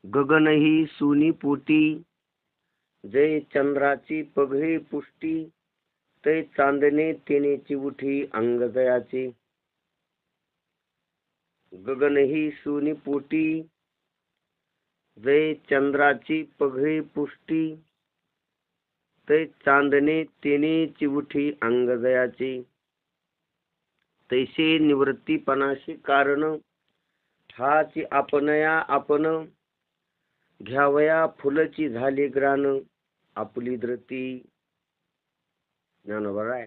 गगन ही सुनी पोटी, जय चंद्राची पगडी पुष्टी, तै चांदणे तेनेची उठी अंगजयाची. गगन ही सुनी पोटी, जय चंद्राची पगडी पुष्टी, तै चांदणे तेनेची उठी अंगजयाची. तैसे निवृत्तीपणाशी कारण, ठाची आपणया आपण, घ्यावया फुलची झाली ग्राण, आपली धृती. ज्ञानोबा आहे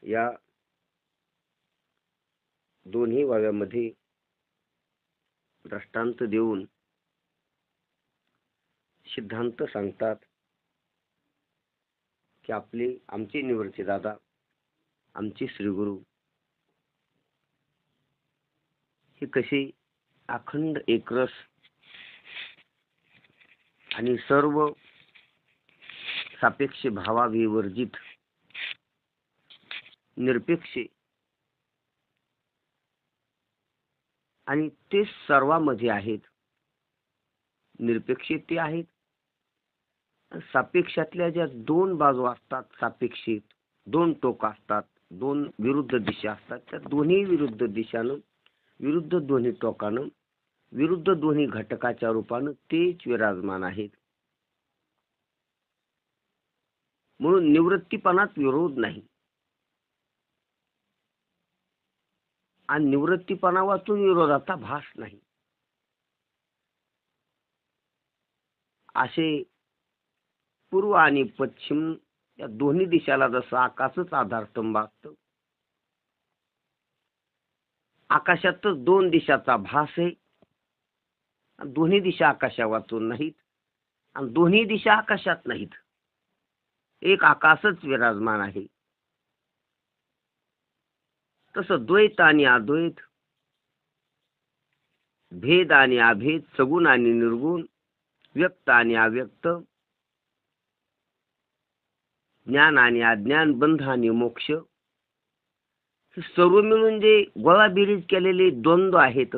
या दोन्ही वाव्यामध्ये दृष्टांत देऊन सिद्धांत सांगतात की आमचे निवृत्ती दादा, आमचे श्रीगुरु हे कसे अखंड एकरस आणि सर्व सापेक्ष भावाविवर्जित निरपेक्ष आणि ते सर्वांमध्ये आहेत. निरपेक्ष ते आहेत. सापेक्षातल्या ज्या दोन बाजू असतात, सापेक्षित दोन टोक असतात, दोन विरुद्ध दिशा असतात, त्या दोन्ही विरुद्ध दिशानं, विरुद्ध दोन्ही टोकानं, विरुद्ध दोन्ही घटकाच्या रूपानं तेच विराजमान आहेत. म्हणून निवृत्तीपणात विरोध नाही आणि निवृत्तीपणा वाचून विरोधाचा भास नाही. असे पूर्व आणि पश्चिम या दोन्ही दिशाला जसं आकाशच आधारस्तंभ असतं, आकाशातच दोन दिशाचा भास आहे. दोन्ही दिशा आकाशा वाचून नाहीत आणि दोन्ही दिशा आकाशात नाहीत. एक आकाशच विराजमान आहे. तसं द्वैत आणि अद्वैत, भेद आणि अभेद, सगुण आणि निर्गुण, व्यक्त आणि अव्यक्त, ज्ञान आणि अज्ञान, बंध आणि मोक्ष, हे सर्व मिळून जे गोळाबेरीज केलेले द्वंद्व आहेत,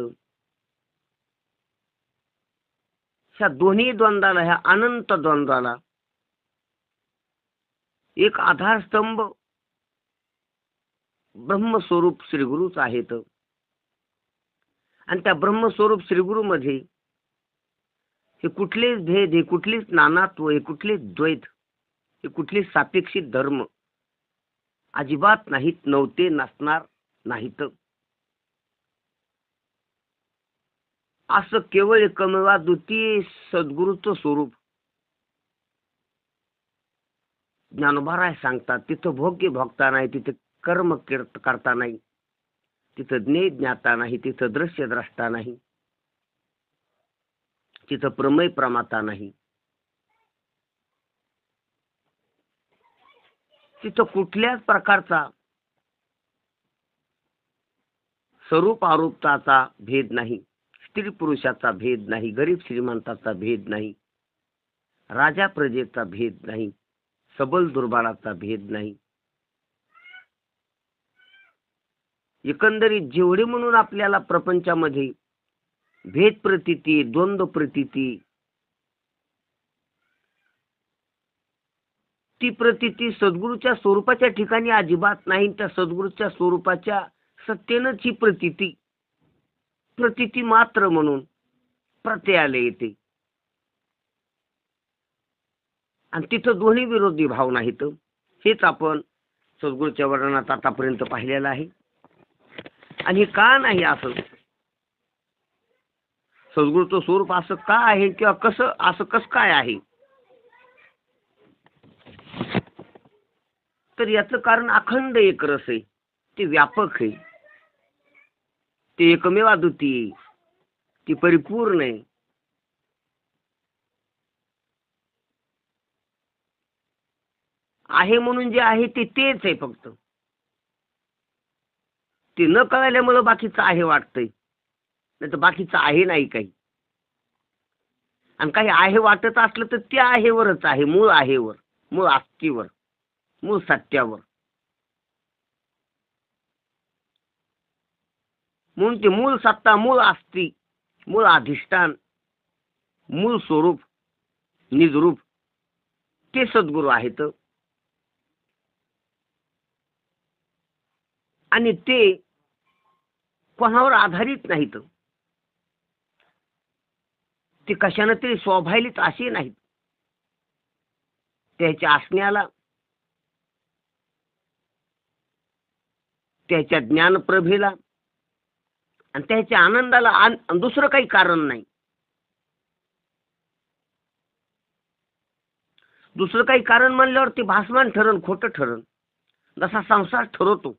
ह्या दोन्ही द्वंद्वाला, ह्या अनंत द्वंद्वाला एक आधारस्तंभ ब्रह्मस्वरूप श्रीगुरूच आहेत. आणि त्या ब्रह्मस्वरूप श्रीगुरु मध्ये हे कुठलेच भेद, हे कुठलीच नानात्व, हे कुठलेच द्वैत, हे कुठलेच सापेक्षित धर्म अजिबात नाहीत, नव्हते, नसणार नाहीत. असं केवळ एकमेवा द्वितीय सद्गुरूचं स्वरूप ज्ञानोबा सांगतात. तिथं भोग्य भोगता नाही, तिथं कर्म करता नाही, तिथं ज्ञेय ज्ञाता नाही, तिथं दृश्य द्रष्टा नाही, तिथं प्रमेय प्रमाता नाही, तिथं कुठल्याच प्रकारचा स्वरूप आरूपताचा भेद नाही, स्त्री पुरुषाचा भेद नाही, गरीब श्रीमंताचा भेद नाही, राजा प्रजेचा भेद नाही, सबल दुर्बलाचा भेद नाही. एकंदरीत जेवढे म्हणून आपल्याला प्रपंचामध्ये भेद प्रतीती, द्वंद्व प्रतीती, ती प्रतीती सद्गुरूच्या स्वरूपाच्या ठिकाणी अजिबात नाही. त्या सद्गुरूच्या स्वरूपाच्या सत्तेनंच ही प्रतीती मात्र म्हणून प्रत्ययाला येते. आणि तिथं दोन्ही विरोधी भाव नाहीत. हेच आपण सद्गुरूच्या वर्णनात आतापर्यंत पाहिलेलं आहे. आणि हे का नाही असं, सद्गुरूचं स्वरूप असं का आहे किंवा कसं काय आहे, तर याचं कारण अखंड एक रस आहे, ते व्यापक आहे, ते एकमेव अद्वितीय, ती परिपूर्ण आहे. आहे म्हणून जे आहे ते तेच आहे. फक्त ते न कळल्यामुळे बाकीचं आहे वाटतंय, नाही तर बाकीचं आहे नाही काही. आणि काही आहे वाटत असलं तर ते आहेवरच आहे, मूळ आहेवर, मूळ आस्तीवर, मूळ सत्यावर. म्हणून ते मूळ सत्ता, मूळ आस्ती मूळ अधिष्ठान, मूळ स्वरूप, निजरूप ते सद्गुरू आहेत. आणि ते कोणावर आधारित नाहीत. ते कशाने तरी स्वाभाविक असे नाहीत. त्याच्या असण्याला, त्याच्या ज्ञानप्रभेला आणि त्याच्या आनंदाला दुसरं काही कारण नाही. दुसरं काही कारण म्हणल्यावर ते भासमान ठरण, खोटं ठरण. जसा संसार ठरवतो,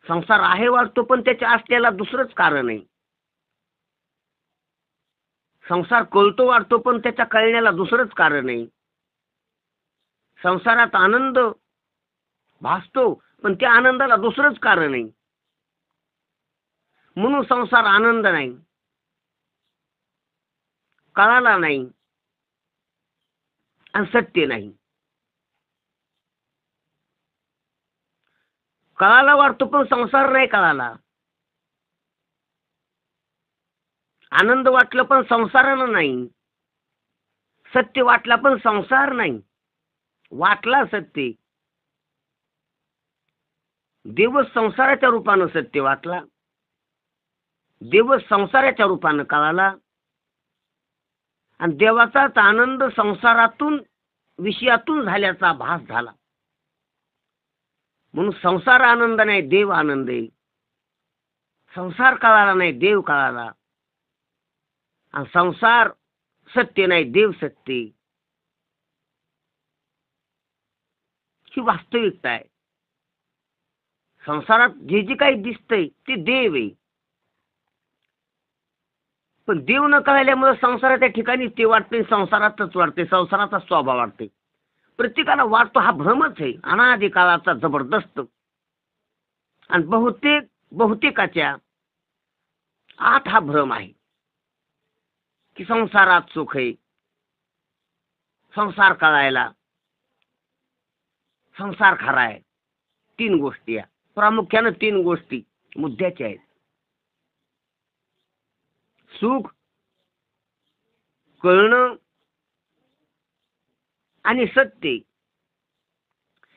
संसार आहे वाटतो, पण त्याच्या असल्याला दुसरंच कारण आहे. संसार कळतो वाटतो, पण त्याच्या कळण्याला दुसरंच कारण आहे. संसारात आनंद भासतो, पण त्या आनंदाला दुसरंच कारण आहे. म्हणून संसार आनंद नाही, कळाला नाही आणि सत्य नाही. कळाला वाटतो, पण संसार नाही कळाला. आनंद वाटलं, पण संसारानं नाही. सत्य वाटला, पण संसार नाही. वाटला सत्य. देव संसाराच्या रूपानं सत्य वाटला, देव संसाराच्या रूपानं कळाला. आणि देवाचाच आनंद संसारातून, विषयातून झाल्याचा भास झाला. म्हणून संसार आनंद नाही, देव आनंद आहे. संसार कळाला नाही, देव कळाला. आणि संसार सत्य नाही, देव सत्य. ही वास्तविकता आहे. संसारात जे जे काही दिसतंय ते देव आहे, पण देव न कळल्यामुळे संसाराच्या ठिकाणी ते वाटते, संसारातच वाटते, संसाराचा स्वभाव वाटते. प्रत्येकाला वाटतो हा भ्रमच आहे, अनादी काळाचा जबरदस्त. आणि बहुतेकाच्या आत हा भ्रम आहे की संसारात सुख आहे. संसार कळायला संसार खरा आहे. 3 गोष्टी आहे, प्रामुख्याने 3 गोष्टी मुद्द्याच्या आहेत. सुख, कळणं आणि सत्य.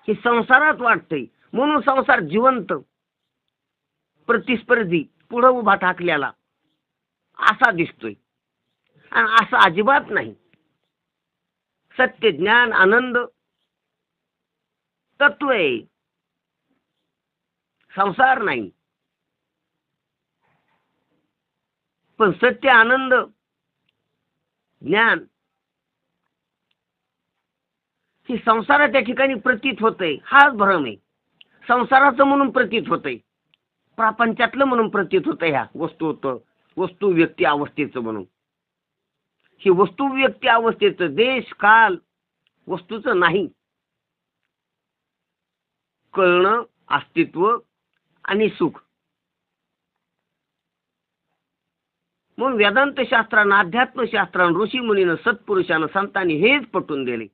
हे संसारात वाटतंय, म्हणून संसार जिवंत, प्रतिस्पर्धी, पुढे उभा ठाकलेला असा दिसतोय. आणि असं अजिबात नाही. सत्य, ज्ञान, आनंद तत्व आहे, संसार नाही. पण सत्य, आनंद, ज्ञान ही संसाराच्या ठिकाणी प्रतीत होतंय, हाच भ्रम आहे. संसाराचं म्हणून प्रतीत होतंय, प्रापंचातलं म्हणून प्रतीत होतंय. ह्या वस्तू व्यक्ती अवस्थेचं म्हणून. ही वस्तू व्यक्ती अवस्थेचं, देश काल वस्तूचं नाही. कळणं, अस्तित्व आणि सुख. म्हणून वेदांत शास्त्रानं, अध्यात्मशास्त्रानं, ऋषी मुनीनं, सत्पुरुषानं, संतांनी हेच पटवून दिले.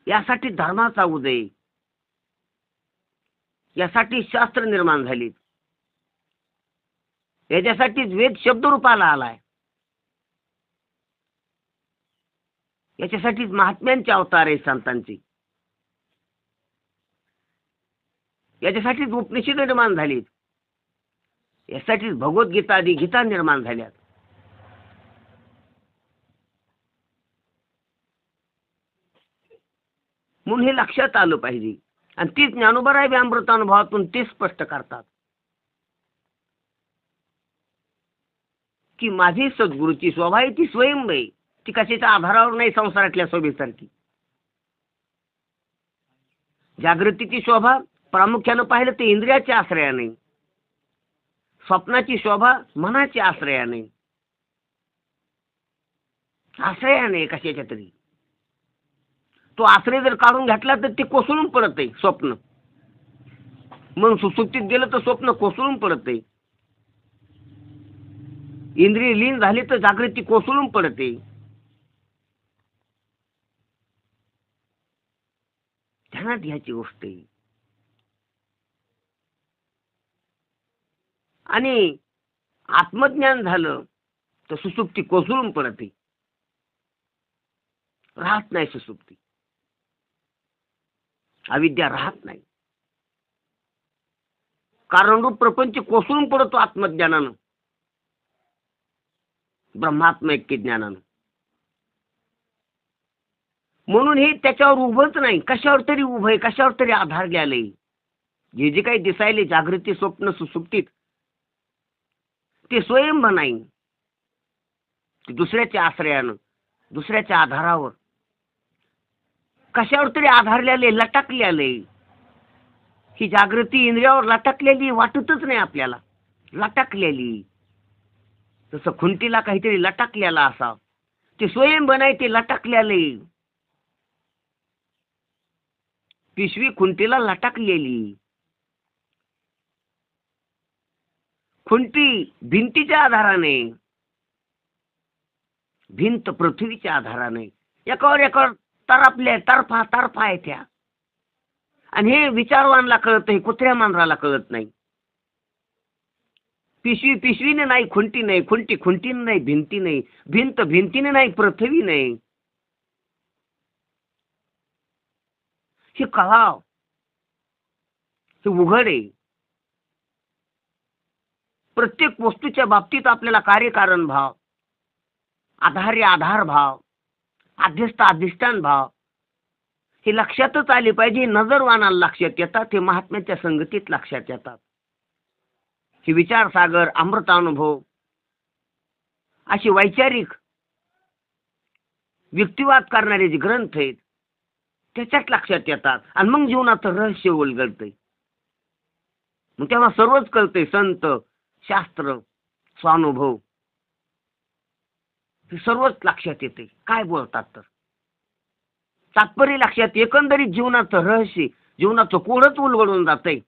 यासाठी धर्माचा उदय, यासाठी शास्त्र निर्माण झाली, याच्यासाठीच वेद शब्दरूपाला आलाय, याच्यासाठीच महात्म्यांचे अवतार आहे संतांचे, याच्यासाठीच उपनिषद निर्माण झालीत, यासाठीच भगवद्गीता आदी गीता निर्माण झाल्यात. म्हणून हे लक्षात आलं पाहिजे. आणि तीच ज्ञानोबराय अमृतानुभवातून ते स्पष्ट करतात की माझी सद्गुरूची शोभा आहे ती स्वयंभू आहे, ती कशाच्या आधारावर नाही. संसारातल्या शोभेसारखी जागृतीची शोभा प्रामुख्यानं पाहिलं तर इंद्रियाच्या आश्रयाने, स्वप्नाची शोभा मनाच्या आश्रयाने, आश्रयाने कशाच्या तरी. तो आश्रय जर काढून घेतला तर ते कोसळून पडत आहे स्वप्न. मग सुसुप्तीत गेलं तर स्वप्न कोसळून पडत आहे. इंद्रिय लीन झाली तर जागृती कोसळून पडते. ध्यानात घ्यायची गोष्ट आहे. आणि आत्मज्ञान झालं तर सुसुप्ती कोसळून पडते, राहत नाही सुसुप्ती, अविद्या राहत नाही. कारणरूप प्रपंच कोसळून पडतो आत्मज्ञानानं, ब्रह्मात्म ऐक्य ज्ञानानं. म्हणून हे त्याच्यावर उभंच नाही, कशावर तरी उभं आहे, कशावर तरी आधार घ्यायलंय. जे जे काही दिसायले जागृती स्वप्न सुसुप्तीत ते स्वयंभ नाही, दुसऱ्याच्या आश्रयानं, दुसऱ्याच्या आधारावर कशावर तरी आधारलेले, लटकलेले. ही जागृती इंद्रियावर लटकलेली वाटतच नाही आपल्याला, लटकलेली. जसं खुंटीला काहीतरी लटकलेला असा, ते स्वयंभ नाही, ते लटकलेले. पिशवी खुंटीला लटकलेली. खुंटी भिंतीच्या आधाराने, भिंत पृथ्वीच्या आधाराने एकावर एकावर तरफल्या तरफा तरफा आहे त्या. आणि हे विचारवानला कळत नाही, कुत्र्या मांजराला कळत नाही. पिशवी पिशवीने नाही, खुंटी नाही, खुंटी खुंटीने नाही, भिंती नाही, भिंत भिंतीने नाही, पृथ्वी नाही. हे कळाव, हे उघड आहे. प्रत्येक वस्तूच्या बाबतीत आपल्याला कार्यकारण भाव, आधार्य आधार भाव, आध्यस्थ अधिष्ठान भाव हे लक्षातच आले पाहिजे. नजरवानाला लक्षात येतात, हे महात्म्याच्या संगतीत लक्षात येतात. हे विचारसागर, अमृतानुभव असे वैचारिक युक्तिवाद करणारे जे ग्रंथ आहेत त्याच्यात लक्षात येतात. आणि मग जीवनाचं रहस्य उलगडतंय. मग तेव्हा सर्वच कळतंय. संत, शास्त्र, स्वानुभव हे सर्वच लक्षात येते. काय बोलतात तर तात्पर्य लक्षात, एकंदरीत जीवनाचं रहस्य, जीवनाचं कोडच उलगडून जातंय.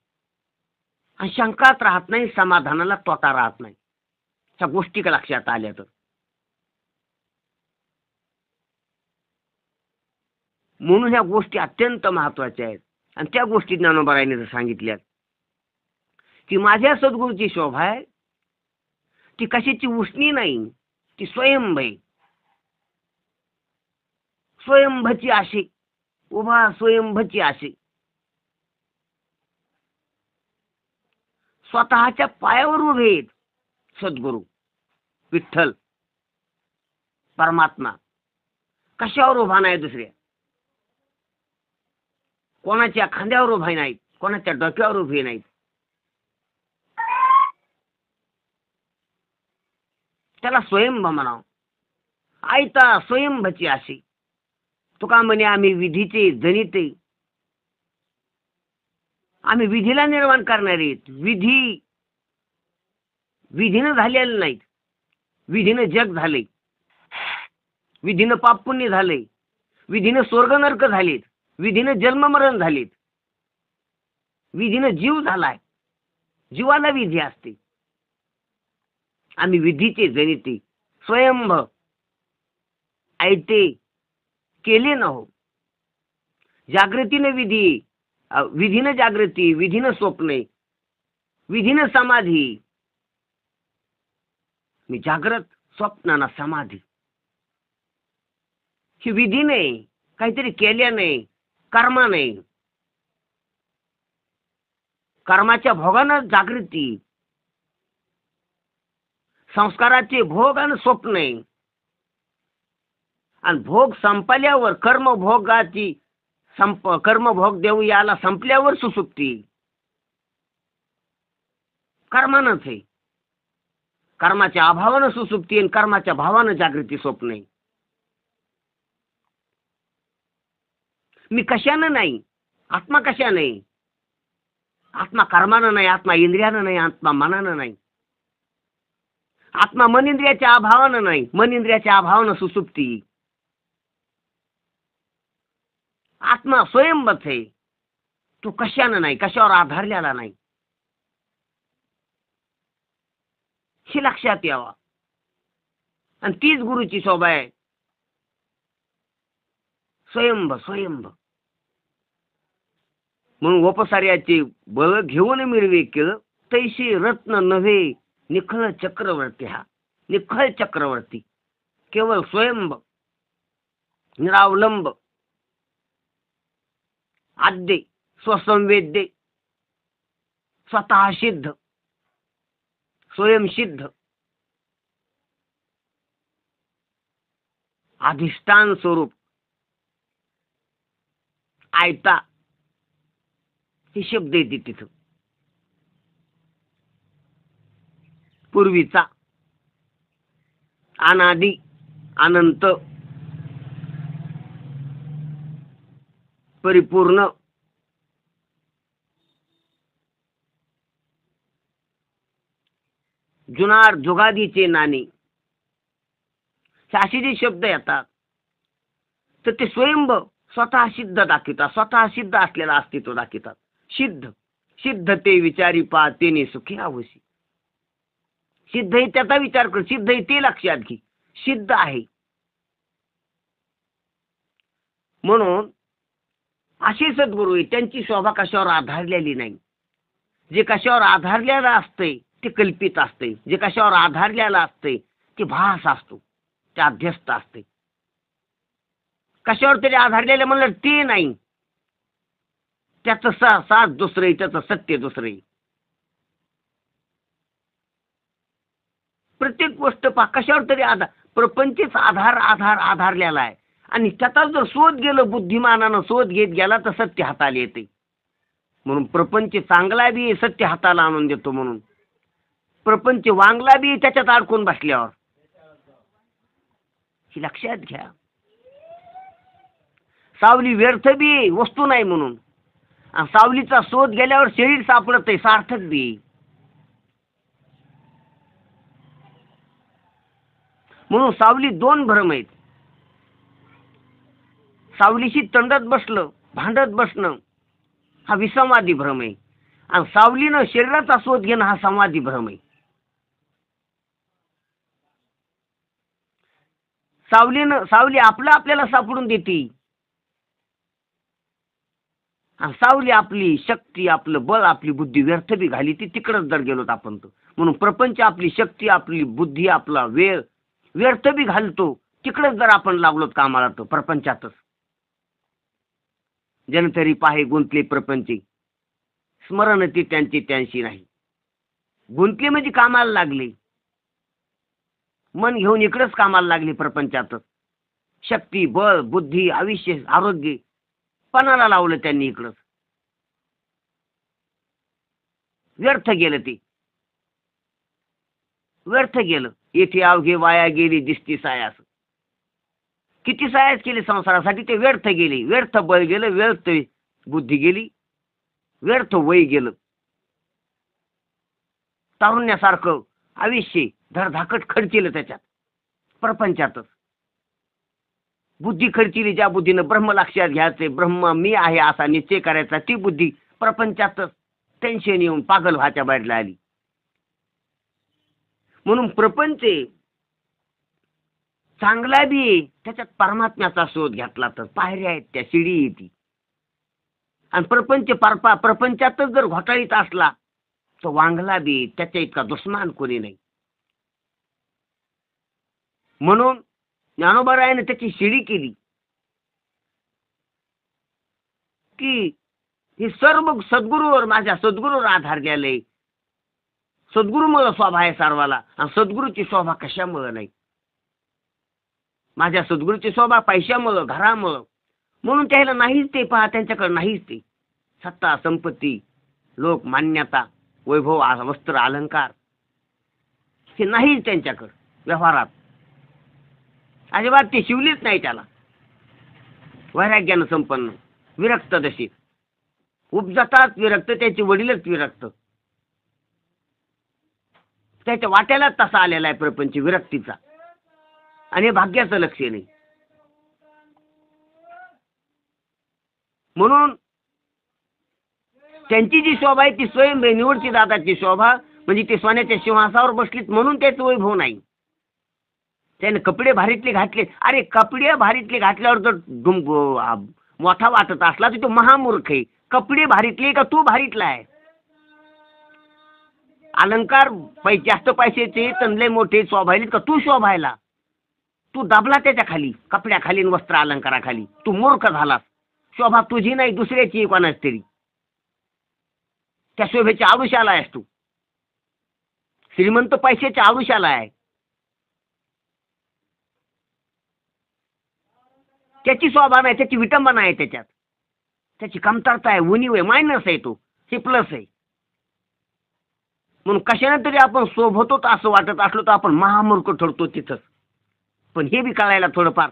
आणि शंकाच राहत नाही, समाधानाला तोटा राहत नाही. त्या गोष्टी का लक्षात आल्या तर. म्हणून ह्या गोष्टी अत्यंत महत्वाच्या आहेत. आणि त्या गोष्टी ज्ञानोबारायांनी सांगितल्यात की माझ्या सद्गुरूची शोभा आहे ती कशाची उष्णी नाही, ती स्वयंभ आहे. स्वयंभची आशे उभा, स्वयंभची आशे स्वतःच्या पायावर उभे आहेत. सद्गुरू विठ्ठल परमात्मा कशावर उभा नाही, दुसऱ्या कोणाच्या खांद्यावर उभे नाहीत, कोणाच्या डोक्यावर उभे नाहीत. त्याला स्वयंभ म्हणावं. आयता स्वयंभची आशी. तुका म्हणे आम्ही विधीचे जनिते, आम्ही विधीला निर्माण करणारे. विधीनं झालेलं नाहीत, विधीनं जग झाले, विधीनं पाप पुण्य झाले, विधीनं स्वर्ग नरक झालेत, विधीनं जन्म मरण झालेत, विधीनं जीव झालाय. जीवाला विधी असते. आम्ही विधीचे जनिते, स्वयंभ आयते केले न हो. जागृतीने विधी, विधीनं जागृती, विधीनं स्वप्ने, विधीनं समाधी. मी जागृत, स्वप्नाना समाधी. ही विधी नाही, काहीतरी केल्याने, कर्माने, कर्माच्या भोगानं जागृती, संस्काराचे भोग आणि स्वप्ने. आणि भोग संपल्यावर कर्मभोगाची कर्मभोग देऊ याला संपल्यावर सुसुप्ती. कर्मानंच आहे. कर्माच्या अभावानं सुसुप्ती आणि कर्माच्या भावानं जागृती स्वप्ने. मी कशानं नाही, आत्मा कशाने. आत्मा कर्मानं नाही, आत्मा इंद्रियानं नाही, आत्मा मनानं नाही. आत्मा मन इंद्रियाच्या अभावानं नाही, मन इंद्रियाच्या अभावानं सुसुप्ती. आत्मा स्वयंभच आहे. तो कशानं नाही, कशावर आधारलेला नाही. हे लक्षात यावं. आणि तीच गुरुची शोभा आहे. स्वयंभ स्वयंभ म्हणून उपसार्याचे बळ घेऊन मिरवे केलं, तैशी रत्न नव्हे निखळ चक्रवर्ती, हा निखळ चक्रवर्ती, केवळ स्वयंभ, निरावलंब, आद्य, स्वसंवेद्य, स्वतः सिद्ध, स्वयंसिद्ध, अधिष्ठान स्वरूप, आयता, हे शब्द येते तिथं. पूर्वीचा, अनादि, अनंत, परिपूर्ण, जुनार जुगादीचे नाणे, असे जे शब्द येतात तर ते स्वयंभ स्वतः सिद्ध दाखवतात, स्वतः सिद्ध असलेला अस्तित्व दाखवतात. सिद्ध, सिद्ध ते विचारी पा तेने सुखी आवशी. सिद्ध हे त्याचा विचार कर, सिद्ध हे ते लक्षात घे, सिद्ध आहे. म्हणून असे सद्गुरू आहे, त्यांची शोभा कशावर आधारलेली नाही. जे कशावर आधारलेलं असतंय ते कल्पित असते, जे कशावर आधारलेलं असते ते भास असतो, ते अध्यस्त असते. कशावर तरी आधारलेलं म्हणलं ते नाही, त्याचं साथ दुसरं, त्याचं सत्य दुसरं. प्रत्येक गोष्ट कशावर तरी आधार, प्रपंचच आधारलेला आहे. आणि त्याचा जर शोध गेलं, बुद्धिमानानं शोध घेत गेला तर सत्य हाताला येते. म्हणून प्रपंच चांगला बी सत्य हाताला आणून देतो. म्हणून प्रपंच वांगला बी त्याच्यात अडकून बसल्यावर. ही लक्षात घ्या. सावली व्यर्थ बी वस्तू नाही म्हणून, सावलीचा शोध गेल्यावर शरीर सापडत आहे, सार्थक बी. म्हणून सावली दोन भ्रम आहेत. सावलीशी तंडत बसलं, भांडत बसणं हा विसंवादी भ्रम आहे. आणि सावलीनं शरीराचा शोध घेणं हा संवादी भ्रम आहे. सावली आपल्याला सापडून देते. सावली आपली शक्ती, आपलं बळ, आपली बुद्धी व्यर्थ बी घाली ती तिकडच जर गेलोत आपण तर. म्हणून प्रपंच आपली शक्ती, आपली बुद्धी, आपला वेळ व्यर्थ बी घालतो तिकडच जर आपण लागलोत कामाला तर प्रपंचातच. जनतरी पाहे गुंतले प्रपंची, स्मरण ती त्यांची त्यांशी नाही. गुंतले म्हणजे कामाला लागले, मन घेऊन इकडंच कामाला लागले प्रपंचातच. शक्ती, बळ, बुद्धी, आयुष्य, आरोग्य पणाला लावलं त्यांनी इकडंच. व्यर्थ गेलं, ते व्यर्थ गेलं. येथे अवघे वाया गेली दिसती सायास. किती सायास केली संसारासाठी, ते व्यर्थ गेली. व्यर्थ बळ गेलं, व्यर्थ बुद्धी गेली, व्यर्थ वय गेलं. तारुण्यासारखं आयुष्य धडधाकट खर्चिलं त्याच्यात प्रपंचातच. बुद्धी खर्चिली, ज्या बुद्धीनं ब्रह्म लक्षात घ्यायचे, ब्रह्म मी आहे असा निश्चय करायचा, ती बुद्धी प्रपंचातच टेन्शन येऊन पागल व्हायच्या बाहेरला आली. म्हणून प्रपंच चांगला बी, त्याच्यात परमात्म्याचा शोध घेतला तर पायऱ्या आहेत, त्या शिडी येते. आणि प्रपंचातच जर घोटाळीत असला तर वांगला बी त्याच्या इतका दुश्मन कोणी नाही. म्हणून ज्ञानोबारायाने त्याची शिडी केली की हे सर्व सद्गुरूवर, माझ्या सद्गुरूवर आधार गेले. सद्गुरूमुळे शोभा आहे सर्वाला, आणि सद्गुरूची शोभा कशामुळे नाही. माझ्या सद्गुरूची शोभा पैशामुळं, घरामुळं. म्हणून त्याला नाहीच ते पहा, त्यांच्याकडे नाहीच ते सत्ता, संपत्ती, लोक, मान्यता, वैभव, वस्त्र, अलंकार हे नाहीच त्यांच्याकडे व्यवहारात. अजिबात ते शिवलीच नाही त्याला. वैराग्यानं संपन्न, विरक्त दशी उपजातात विरक्त, त्याचे वडीलच विरक्त. त्याच्या वाट्याला तसा आलेला आहे प्रपंच विरक्तीचा, आणि भाग्याचं लक्ष नाही. म्हणून त्यांची जी शोभा आहे ती स्वयं निवडची दादाची शोभा, म्हणजे ते सोन्याच्या सिंहासावर बसलीत म्हणून त्याचं वैभव नाही. त्याने कपडे भारीतले घातले, अरे कपडे भारीतले घातल्यावर जर मोठा वाटत असला तर तो महामूर्ख आहे. कपडे भारीतले का तू भारीतला आहे? अलंकार जास्त पैशाचे तनले मोठे शोभायले का तू शोभायला? तू दाबला त्याच्या खाली, कपड्याखाली वस्त्र अलंकाराखाली. तू मूर्ख झालास. शोभा तुझी नाही दुसऱ्याची कोणाच तरी. त्या शोभेच्या आडुशाला आहेस तू. श्रीमंत पैशाच्या आडुशाला आहे. त्याची शोभा नाही, त्याची विटंबना आहे त्याच्यात. त्याची कमतरता आहे, उणीव आहे, मायनस आहे तो. हे प्लस आहे. म्हणून कशाने तरी आपण शोभतो असं वाटत असलो तर आपण महामूर्ख ठरतो तिथंच. पण हे बी कळायला थोडंफार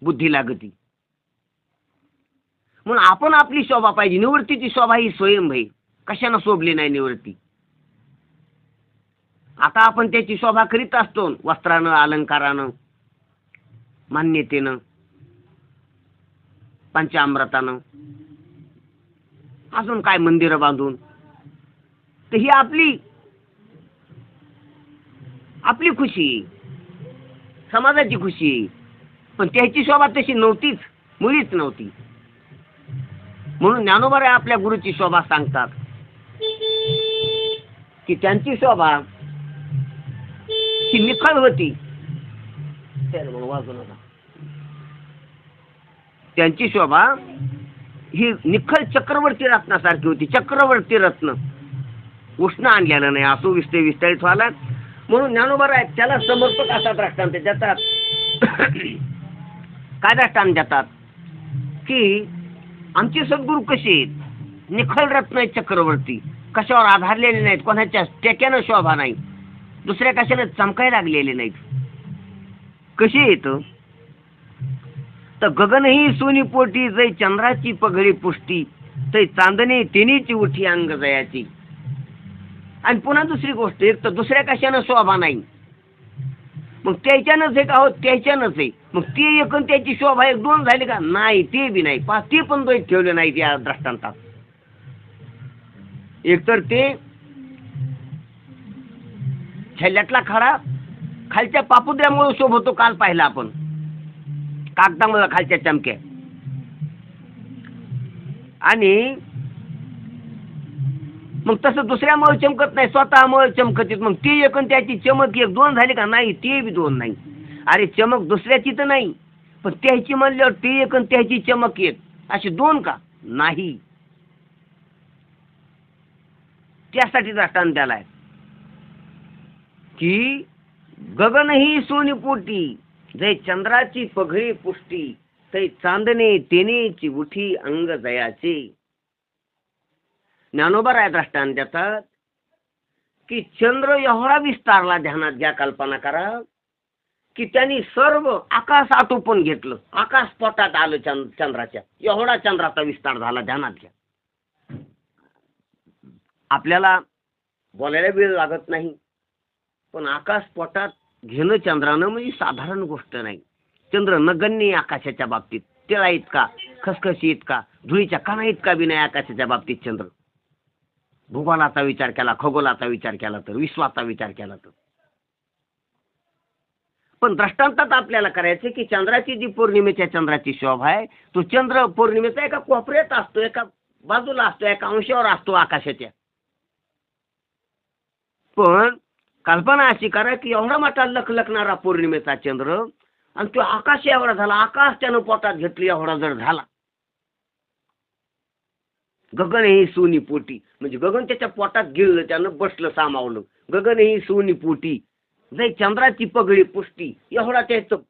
बुद्धी लागती. म्हणून आपण आपली शोभा पाहिजे. निवृत्तीची शोभा ही स्वयं आहे. कशानं शोभली नाही निवृत्ती? आता आपण त्याची शोभा करीत असतो वस्त्रानं, अलंकारानं, मान्यतेनं, पंचामृतानं, अजून काय मंदिरं बांधून. तर ही आपली खुशी, समाजाची खुशी. पण त्याची शोभा तशी नव्हतीच, मुळीच नव्हती. म्हणून ज्ञानोबा आपल्या गुरुची शोभा सांगतात की त्यांची शोभा ही निखळ होती. त्यांची शोभा ही निखळ चक्रवर्ती रत्नासारखी होती. चक्रवर्ती रत्न उष्ण आणलेलं नाही, असो विस्तारित व्हायला. म्हणून ज्ञानोबा त्याला समर्पक असा दृष्टांत देतात. काय दृष्टांत देतात की आमचे सद्गुरू कसे आहेत? निखळ रत्न आहेत, चक्रवर्ती, कशावर आधारलेले नाहीत, कोणाच्या टेक्यानं शोभा नाही, दुसऱ्या कशाला चमकायला लागलेले नाहीत. कसे येत तर गगन ही सोनी पोटी, जै चंद्राची पगडी पुष्टी, तै चांदणे तिनीची उठी अंग जयाची. आणि पुन्हा दुसरी गोष्ट, एक तर दुसऱ्या कशानं शोभा नाही, मग त्याच्यानंच एक आहोत, त्याच्यानंच आहे. मग ते एकूण त्याची शोभा एक दोन झाली का? नाही, ते बी नाही. ते पण द्वैत ठेवले नाही या दृष्टांतात. एकतर ते छेल्यातला खडा खालच्या पापुद्र्यामुळे शोभतो. काल पाहिला आपण, कागदामुळे खालच्या चमक्या. आणि मग तसं दुसऱ्यामुळे चमकत नाही, स्वतःमुळे चमकत. मग ती एकूण त्याची चमक एक दोन झाली का? नाही, ते बी दोन नाही. अरे चमक दुसऱ्याची तर नाही, पण त्याची म्हणल्यावर ती एकूण त्याची चमक एक, अशी दोन का? नाही. त्यासाठी दृष्टांत द्यालाय की गगन ही सोनी पोटी, जै चंद्राची पगडी पुष्टी, तै चांदणे तेनेची उठी अंग जयाचे. ज्ञानोबा दृष्टांत देतात की चंद्र एवढा विस्तारला, ध्यानात घ्या, कल्पना करा की त्यांनी सर्व आकाश आटोपून घेतलं. आकाश पोटात आलं चंद्राच्या. एवढा चंद्राचा विस्तार झाला, ध्यानात घ्या. आपल्याला बोलायला वेळ लागत नाही, पण आकाश पोटात घेणं चंद्रानं म्हणजे साधारण गोष्ट नाही. चंद्र नगण्य आकाशाच्या बाबतीत. टिळा इतका, खसखशी इतका, धुळीच्या कणा इतका बी नाही आकाशाच्या बाबतीत चंद्र. भूगोलाचा विचार केला, खगोलाचा विचार केला तर, विश्वाचा विचार केला तर. पण दृष्टांतात आपल्याला करायचं की चंद्राची जी पौर्णिमेच्या चंद्राची शोभा आहे, तो चंद्र पौर्णिमेचा एका कोपऱ्यात असतो, एका बाजूला असतो, एका अंशावर असतो आकाशाच्या. पण कल्पना अशी करा की एवढा मोठा लखलखणारा पौर्णिमेचा चंद्र, आणि तो आकाश एवढा झाला, आकाश त्यानं पोटात घेतली एवढा जर झाला. गगन ही सोनी पोटी, म्हणजे गगन त्याच्या पोटात गिळलं, त्यानं बसलं, सामावलं. गगन ही सोनी पोटी, जै चंद्राची पगडी पुष्टी, एवढा त्याचं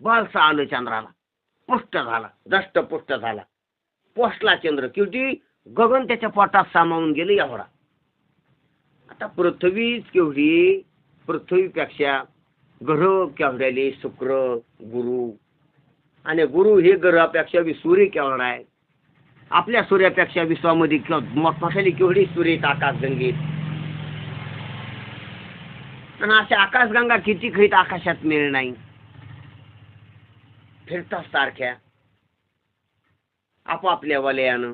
बालसा आलं चंद्राला, पुष्ट झाला, दष्टपुष्ट झाला, पोचला चंद्र. किती गगन त्याच्या पोटात सामावून गेलं एवढा. आता पृथ्वीच केवढी, पृथ्वीपेक्षा ग्रह केवढ्याले, शुक्र, गुरु, आणि गुरु हे ग्रहापेक्षा बी सूर्य केवढा आहे. आपल्या सूर्यापेक्षा विश्वामध्ये मोठमोठ्याली केवढी सूर्य आकाशगंगेत. आणि अशा आकाशगंगा किती खरीत आकाशात मिळ नाही, फिरतात सारख्या आपापल्या वलयानं,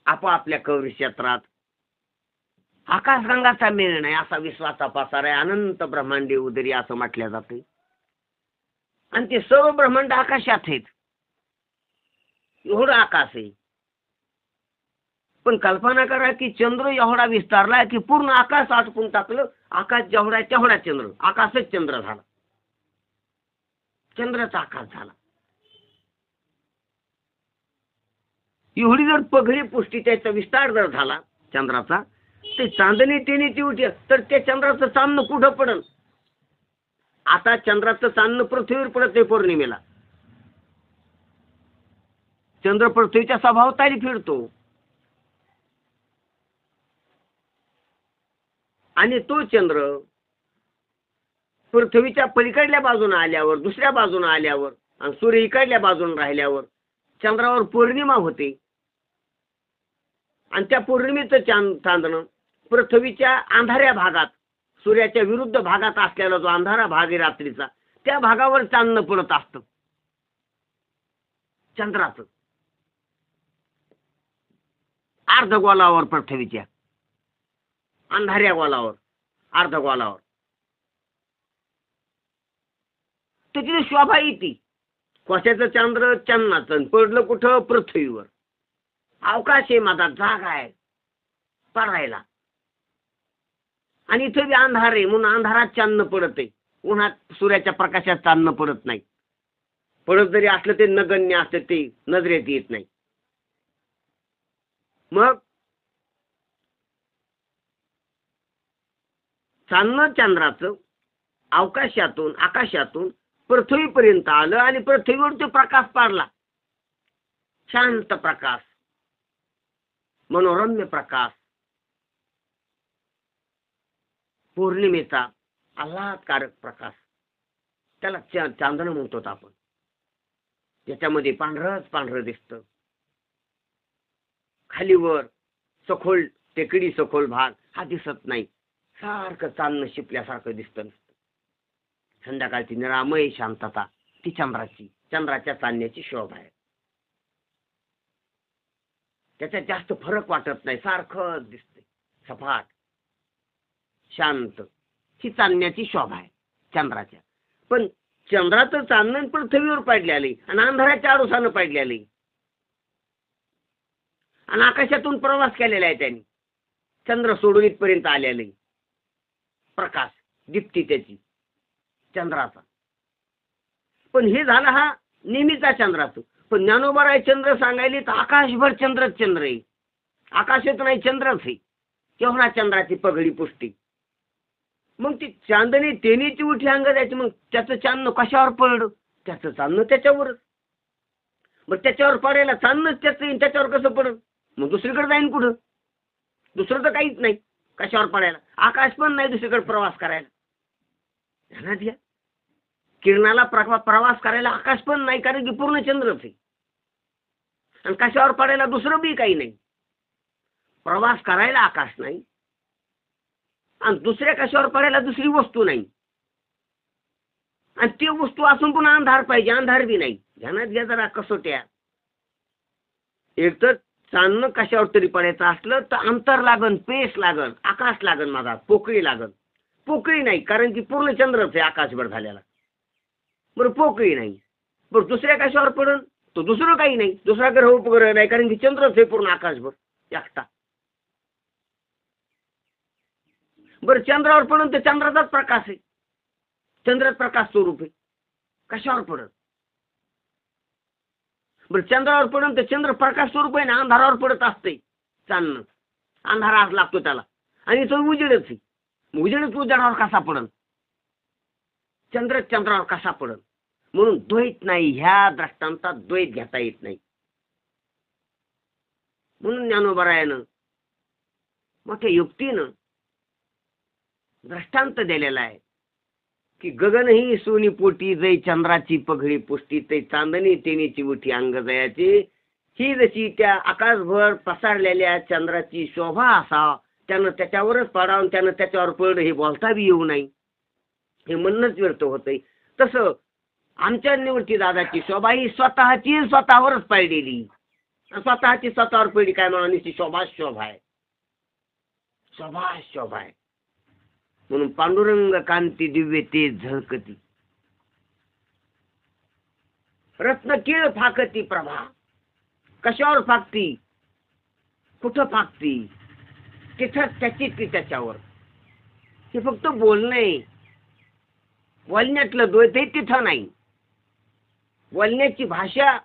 आपापल्या कवरी क्षेत्रात. आकाशगंगाचा मेळ नाही, असा विश्वाचा पसार आहे. अनंत ब्रह्मांडे उदरी असं म्हटलं जाते. आणि ते सर्व ब्रह्मांड आकाशात आहेत. एवढं आकाश आहे. पण कल्पना करा की चंद्र एवढा विस्तारला की पूर्ण आकाश आटपून टाकलं. आकाश जेवढा तेवढा चंद्र, आकाशच चंद्र झाला, चंद्राचा आकाश झाला. एवढी जर पगडी पुष्टी त्याचा विस्तार जर झाला चंद्राचा, ते चांदणी तेनीची उठी तर त्या चंद्राचं चांदणं कुठं पडल? आता चंद्राचं चांदणं पृथ्वीवर पडत नाही पौर्णिमेला. चंद्र पृथ्वीच्या सभोवताली फिरतो आणि तो चंद्र पृथ्वीच्या पलीकडल्या बाजूने आल्यावर, दुसऱ्या बाजूने आल्यावर आणि सूर्य इकडल्या बाजूने राहिल्यावर चंद्रावर पौर्णिमा होते. आणि त्या पौर्णिमेचं चांदणं पृथ्वीच्या अंधाऱ्या भागात, सूर्याच्या विरुद्ध भागात असलेला जो अंधारा भाग आहे रात्रीचा, त्या भागावर चांदणं पडत असतं चंद्राचं. अर्धगोलावर, पृथ्वीच्या अंधाऱ्या गोलावर, अर्धगोलावर त्याची शोभा येते. कशाचं चंद्र? चंद्राचं. पडलं कुठं? पृथ्वीवर. अवकाश आहे, माझा जागा आहे पडायला. आणि इथं बी अंधार आहे म्हणून अंधारात चांदणं पडत आहे. उन्हात सूर्याच्या प्रकाशात चांदणं पडत नाही. पडत जरी असलं ते नगण्य असतं, ते नजरेत येत नाही. मग चांदणं चंद्राचं अवकाशातून, आकाशातून पृथ्वीपर्यंत आलं आणि पृथ्वीवर तो प्रकाश पाडला. शांत प्रकाश, मनोरम्य प्रकाश, पौर्णिमेचा आल्हादकारक प्रकाश, त्याला चांदणं म्हणतो आपण. त्याच्यामध्ये पांढरच पांढरं दिसतं. खालीवर सखोल टेकडी, सखोल भाग हा दिसत नाही. सारखं चांदणं शिपल्यासारखं दिसतं. संध्याकाळची निरामय शांतता ती चंद्राच्या चांदण्याची शोभा आहे. त्याच्यात जास्त फरक वाटत नाही, सारखं दिसते सपाट शांत. ही चांदण्याची शोभा आहे चंद्राच्या. पण चंद्राचं चांदण पृथ्वीवर पडलेले आणि अंधाराच्या आडोसानं पडलेले आणि आकाशातून प्रवास केलेला आहे त्यांनी. चंद्र सोडून इथपर्यंत आलेले प्रकाश, दीप्ती त्याची चंद्राचा. पण हे झालं हा नेहमीचा चंद्राचं. पण ज्ञानोबा चंद्र सांगायले तर आकाशभर चंद्र आहे. आकाशात नाही, चंद्रच आहे. केवढा चंद्राची पगडी पुष्टी. मग ती चांदणी तेनीची उठी अंग द्यायची. मग त्याचं चांदणं कशावर पडलं? त्याचं चांदणं त्याच्यावरच. मग त्याच्यावर पडायला चांदणंच त्याचं येईन, त्याच्यावर कसं पडल? मग दुसरीकडे जाईन कुठं? दुसरं तर काहीच नाही कशावर पडायला. आकाश पण नाही दुसरीकडे प्रवास करायला. ध्यानात घ्या, किरणाला प्रवास करायला आकाश पण नाही, कारण की पूर्ण चंद्रच आहे. आणि कशावर पडायला दुसरं बी काही नाही. प्रवास करायला आकाश नाही आणि दुसऱ्या कशावर पडायला दुसरी वस्तू नाही. आणि ती वस्तू असून पुन्हा अंधार पाहिजे, अंधार बी नाही. ध्यानात घ्या जरा कसोट्या. एक तर चांदणं कशावर तरी पडायचं असलं तर अंतर लागन, पेस लागन, आकाश लागन, माझा पोकळी लागन. पोकळी नाही, कारण की पूर्ण चंद्रच आहे आकाशभर झालेला. बरं पोकळी नाही. बरं दुसऱ्या कशावर पडन? तो दुसरं काही नाही, दुसरा ग्रह उपग्रह नाही, कारण की चंद्रच आहे पूर्ण आकाशभर एकटा. बरं चंद्रावर पडून तर चंद्राचाच प्रकाश आहे, चंद्रात प्रकाश स्वरूप आहे. कशावर पडत? बरं चंद्रावर पडून तर चंद्र प्रकाश स्वरूप आहे ना, अंधारावर पडत असते चांदणं. अंधारा लागतो त्याला आणि तो उजेडच आहे. उजेडच उजेडावर कसा पडल? चंद्रावर कसा पडल? म्हणून द्वैत नाही. ह्या दृष्टांतात द्वैत घेता येत नाही. म्हणून ज्ञानोबरायानं मोठ्या युक्तीनं दृष्टांत दिलेला आहे की गगन ही सोनी पोटी, जै चंद्राची पगडी पुष्टी, तै चांदणी तेनीची उठी अंग जयाची. ही जशी त्या आकाशभर पसरलेल्या चंद्राची शोभा असा, त्यानं त्याच्यावरच पडावं, त्यानं त्याच्यावर पडलं हे बोलता बी येऊ नाही, हे म्हणणंच व्यर्थ होतंय. तसं आमच्या निवृत्ती दादाची शोभा ही स्वतःची स्वतःवरच पाडलेली. स्वतःची स्वतःवर पडली काय म्हणा, नुसती शोभा आहे, शोभा आहे. म्हणून पांडुरंग कांती दिव्य ते झळकती, रत्न केळ फाकती प्रभा. कशावर फाकती? कुठं फाकती तिथं त्याची ती त्याच्यावर. हे फक्त बोलणं आहे. बोलण्यातलं द्वैत आहे तिथं नाही. बोलण्याची भाषा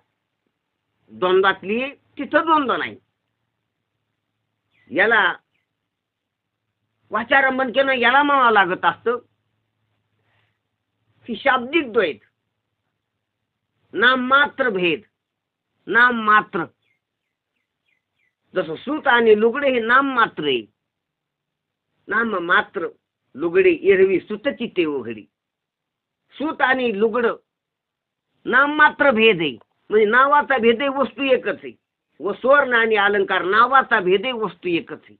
द्वंद्वातली आहे, तिथं द्वंद्व नाही. याला वाचारंभन केलं याला म्हणावं लागत असतं की शाब्दिक द्वैत, नाम मात्र भेद. नाम मात्र, जसं सूत आणि लुगडे हे नाम मात्र आहे. नाम मात्र लुगडे एरवी सुतची ते उघडी. सूत आणि लुगड नाम मात्र भेद आहे, म्हणजे नावाचा भेद आहे, वस्तू एकच आहे. व स्वर्ण आणि अलंकार नावाचा भेद आहे, वस्तू एकच आहे.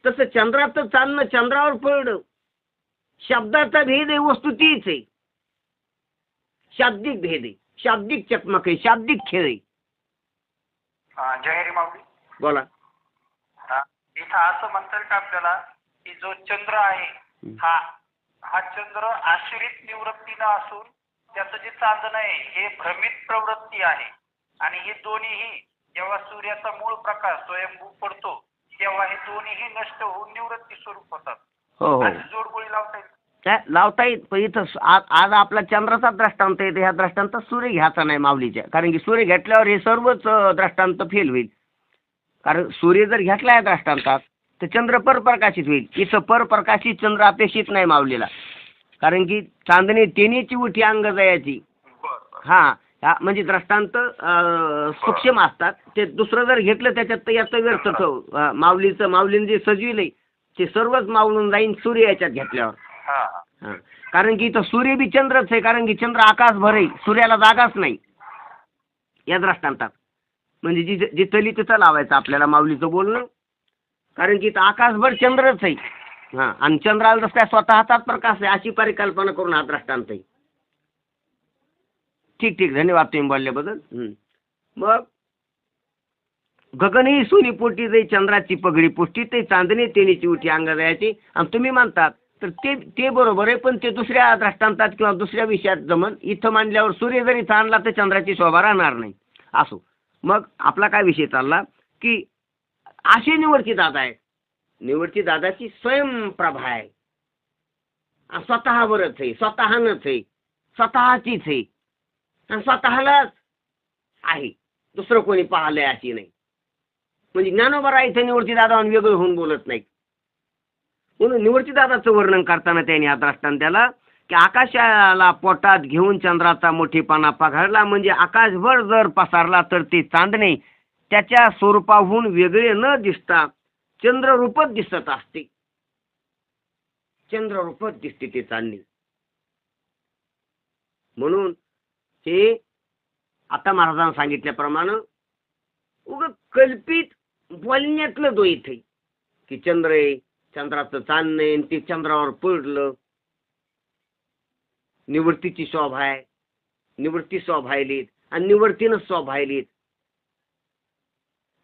तसं चंद्राचं चालणं चंद्रावर पडलं, शब्दाचा भेद आहे, वस्तू तीच आहे. शाब्दिक भेद आहे, शाब्दिक चकमक आहे, शाब्दिक खेळ आहे. जयहरी माऊली बोला. इथं असं म्हणतात का आपल्याला की जो चंद्र आहे हा हा चंद्र आश्रित निवृत्तीनं असून त्याचं जे चांदणं आहे हे भ्रमित प्रवृत्ती आहे, आणि हे दोन्हीही जेव्हा सूर्याचा मूळ प्रकाश स्वयंभू पडतो तेव्हा हे दोन्हीही नष्ट होऊन निवृत्ती स्वरूप होतात. हो हो, अशी जोडगोळी लावता येईल. लावता येईल. पण इथं आज आपला चंद्राचा दृष्टांत येते. ह्या दृष्टांत सूर्य घ्यायचा नाही माऊलीच्या, कारण की सूर्य घेतल्यावर हे सर्वच दृष्टांत फेल होईल. कारण सूर्य जर घेतला या दृष्टांतात तर चंद्र परप्रकाशित होईल. इथं परप्रकाशित चंद्र अपेक्षित नाही माऊलीला, कारण की चांदणी तेनीची उठी अंग जयाची. हा म्हणजे दृष्टांत सूक्ष्म असतात. ते दुसरं जर घेतलं त्याच्यात तर याचं व्यर्थ. माऊलीने जे सजविलंय ते सर्वच माऊलून जाईन सूर्य याच्यात घेतल्यावर. हा, कारण की इथं सूर्य बी चंद्रच आहे, कारण की चंद्र आकाश भरेल, सूर्याला जागाच नाही या दृष्टांतात. म्हणजे जिथं तिथं लावायचं आपल्याला माऊलीचं बोलणं, कारण की इथं आकाशभर चंद्रच आहे. हा, आणि चंद्राला जसं काय स्वतःचाच प्रकाश आहे अशी परिकल्पना करून हा दृष्टांत आहे. ठीक ठीक, धन्यवाद तुम्ही बोलल्याबद्दल. मग गगनही सोनी पोटी जाई, चंद्राची पगडी पुष्टी ते चांदणे तेनीची उठी अंग जायची. आणि तुम्ही म्हणतात तर ते बरोबर आहे, पण ते दुसऱ्या दृष्टांतात किंवा दुसऱ्या विषयात जमन. इथं मांडल्यावर सूर्य जरी चांदला तर चंद्राची शोभा राहणार नाही. असो, मग आपला काय विषय चालला की अशी निवडची दादा आहे. निवडची दादाची स्वयंप्रभा आहे, स्वतःवरच आहे, स्वतःनच आहे, स्वतःचीच आहे, आणि स्वतःलाच आहे, दुसरं कोणी पाहिलंय अशी नाही. म्हणजे ज्ञानोबा इथे निवडची दादा वेगळं होऊन बोलत नाही. म्हणून निवडची दादाचं वर्णन करताना त्यांनी हा दृष्टांत त्याला की आकाशाला पोटात घेऊन चंद्राचा मोठेपणा पघळला, म्हणजे आकाशभर जर पसरला तर ते चांदणे त्याच्या स्वरूपाहून वेगळे न दिसता चंद्ररूपच दिसत असते. चंद्ररूपच दिसते ते चांदणे. म्हणून हे आता महाराजांनी सांगितल्याप्रमाणे उगाच कल्पित बोलण्यातलं द्वैत आहे की चंद्र आहे, चंद्राचं चांदणं आहे, ते चंद्रावर पडलं. निवृत्तीची शोभा आहे, निवृत्ती शोभायलीत आणि निवृत्तीनं शोभायलीत.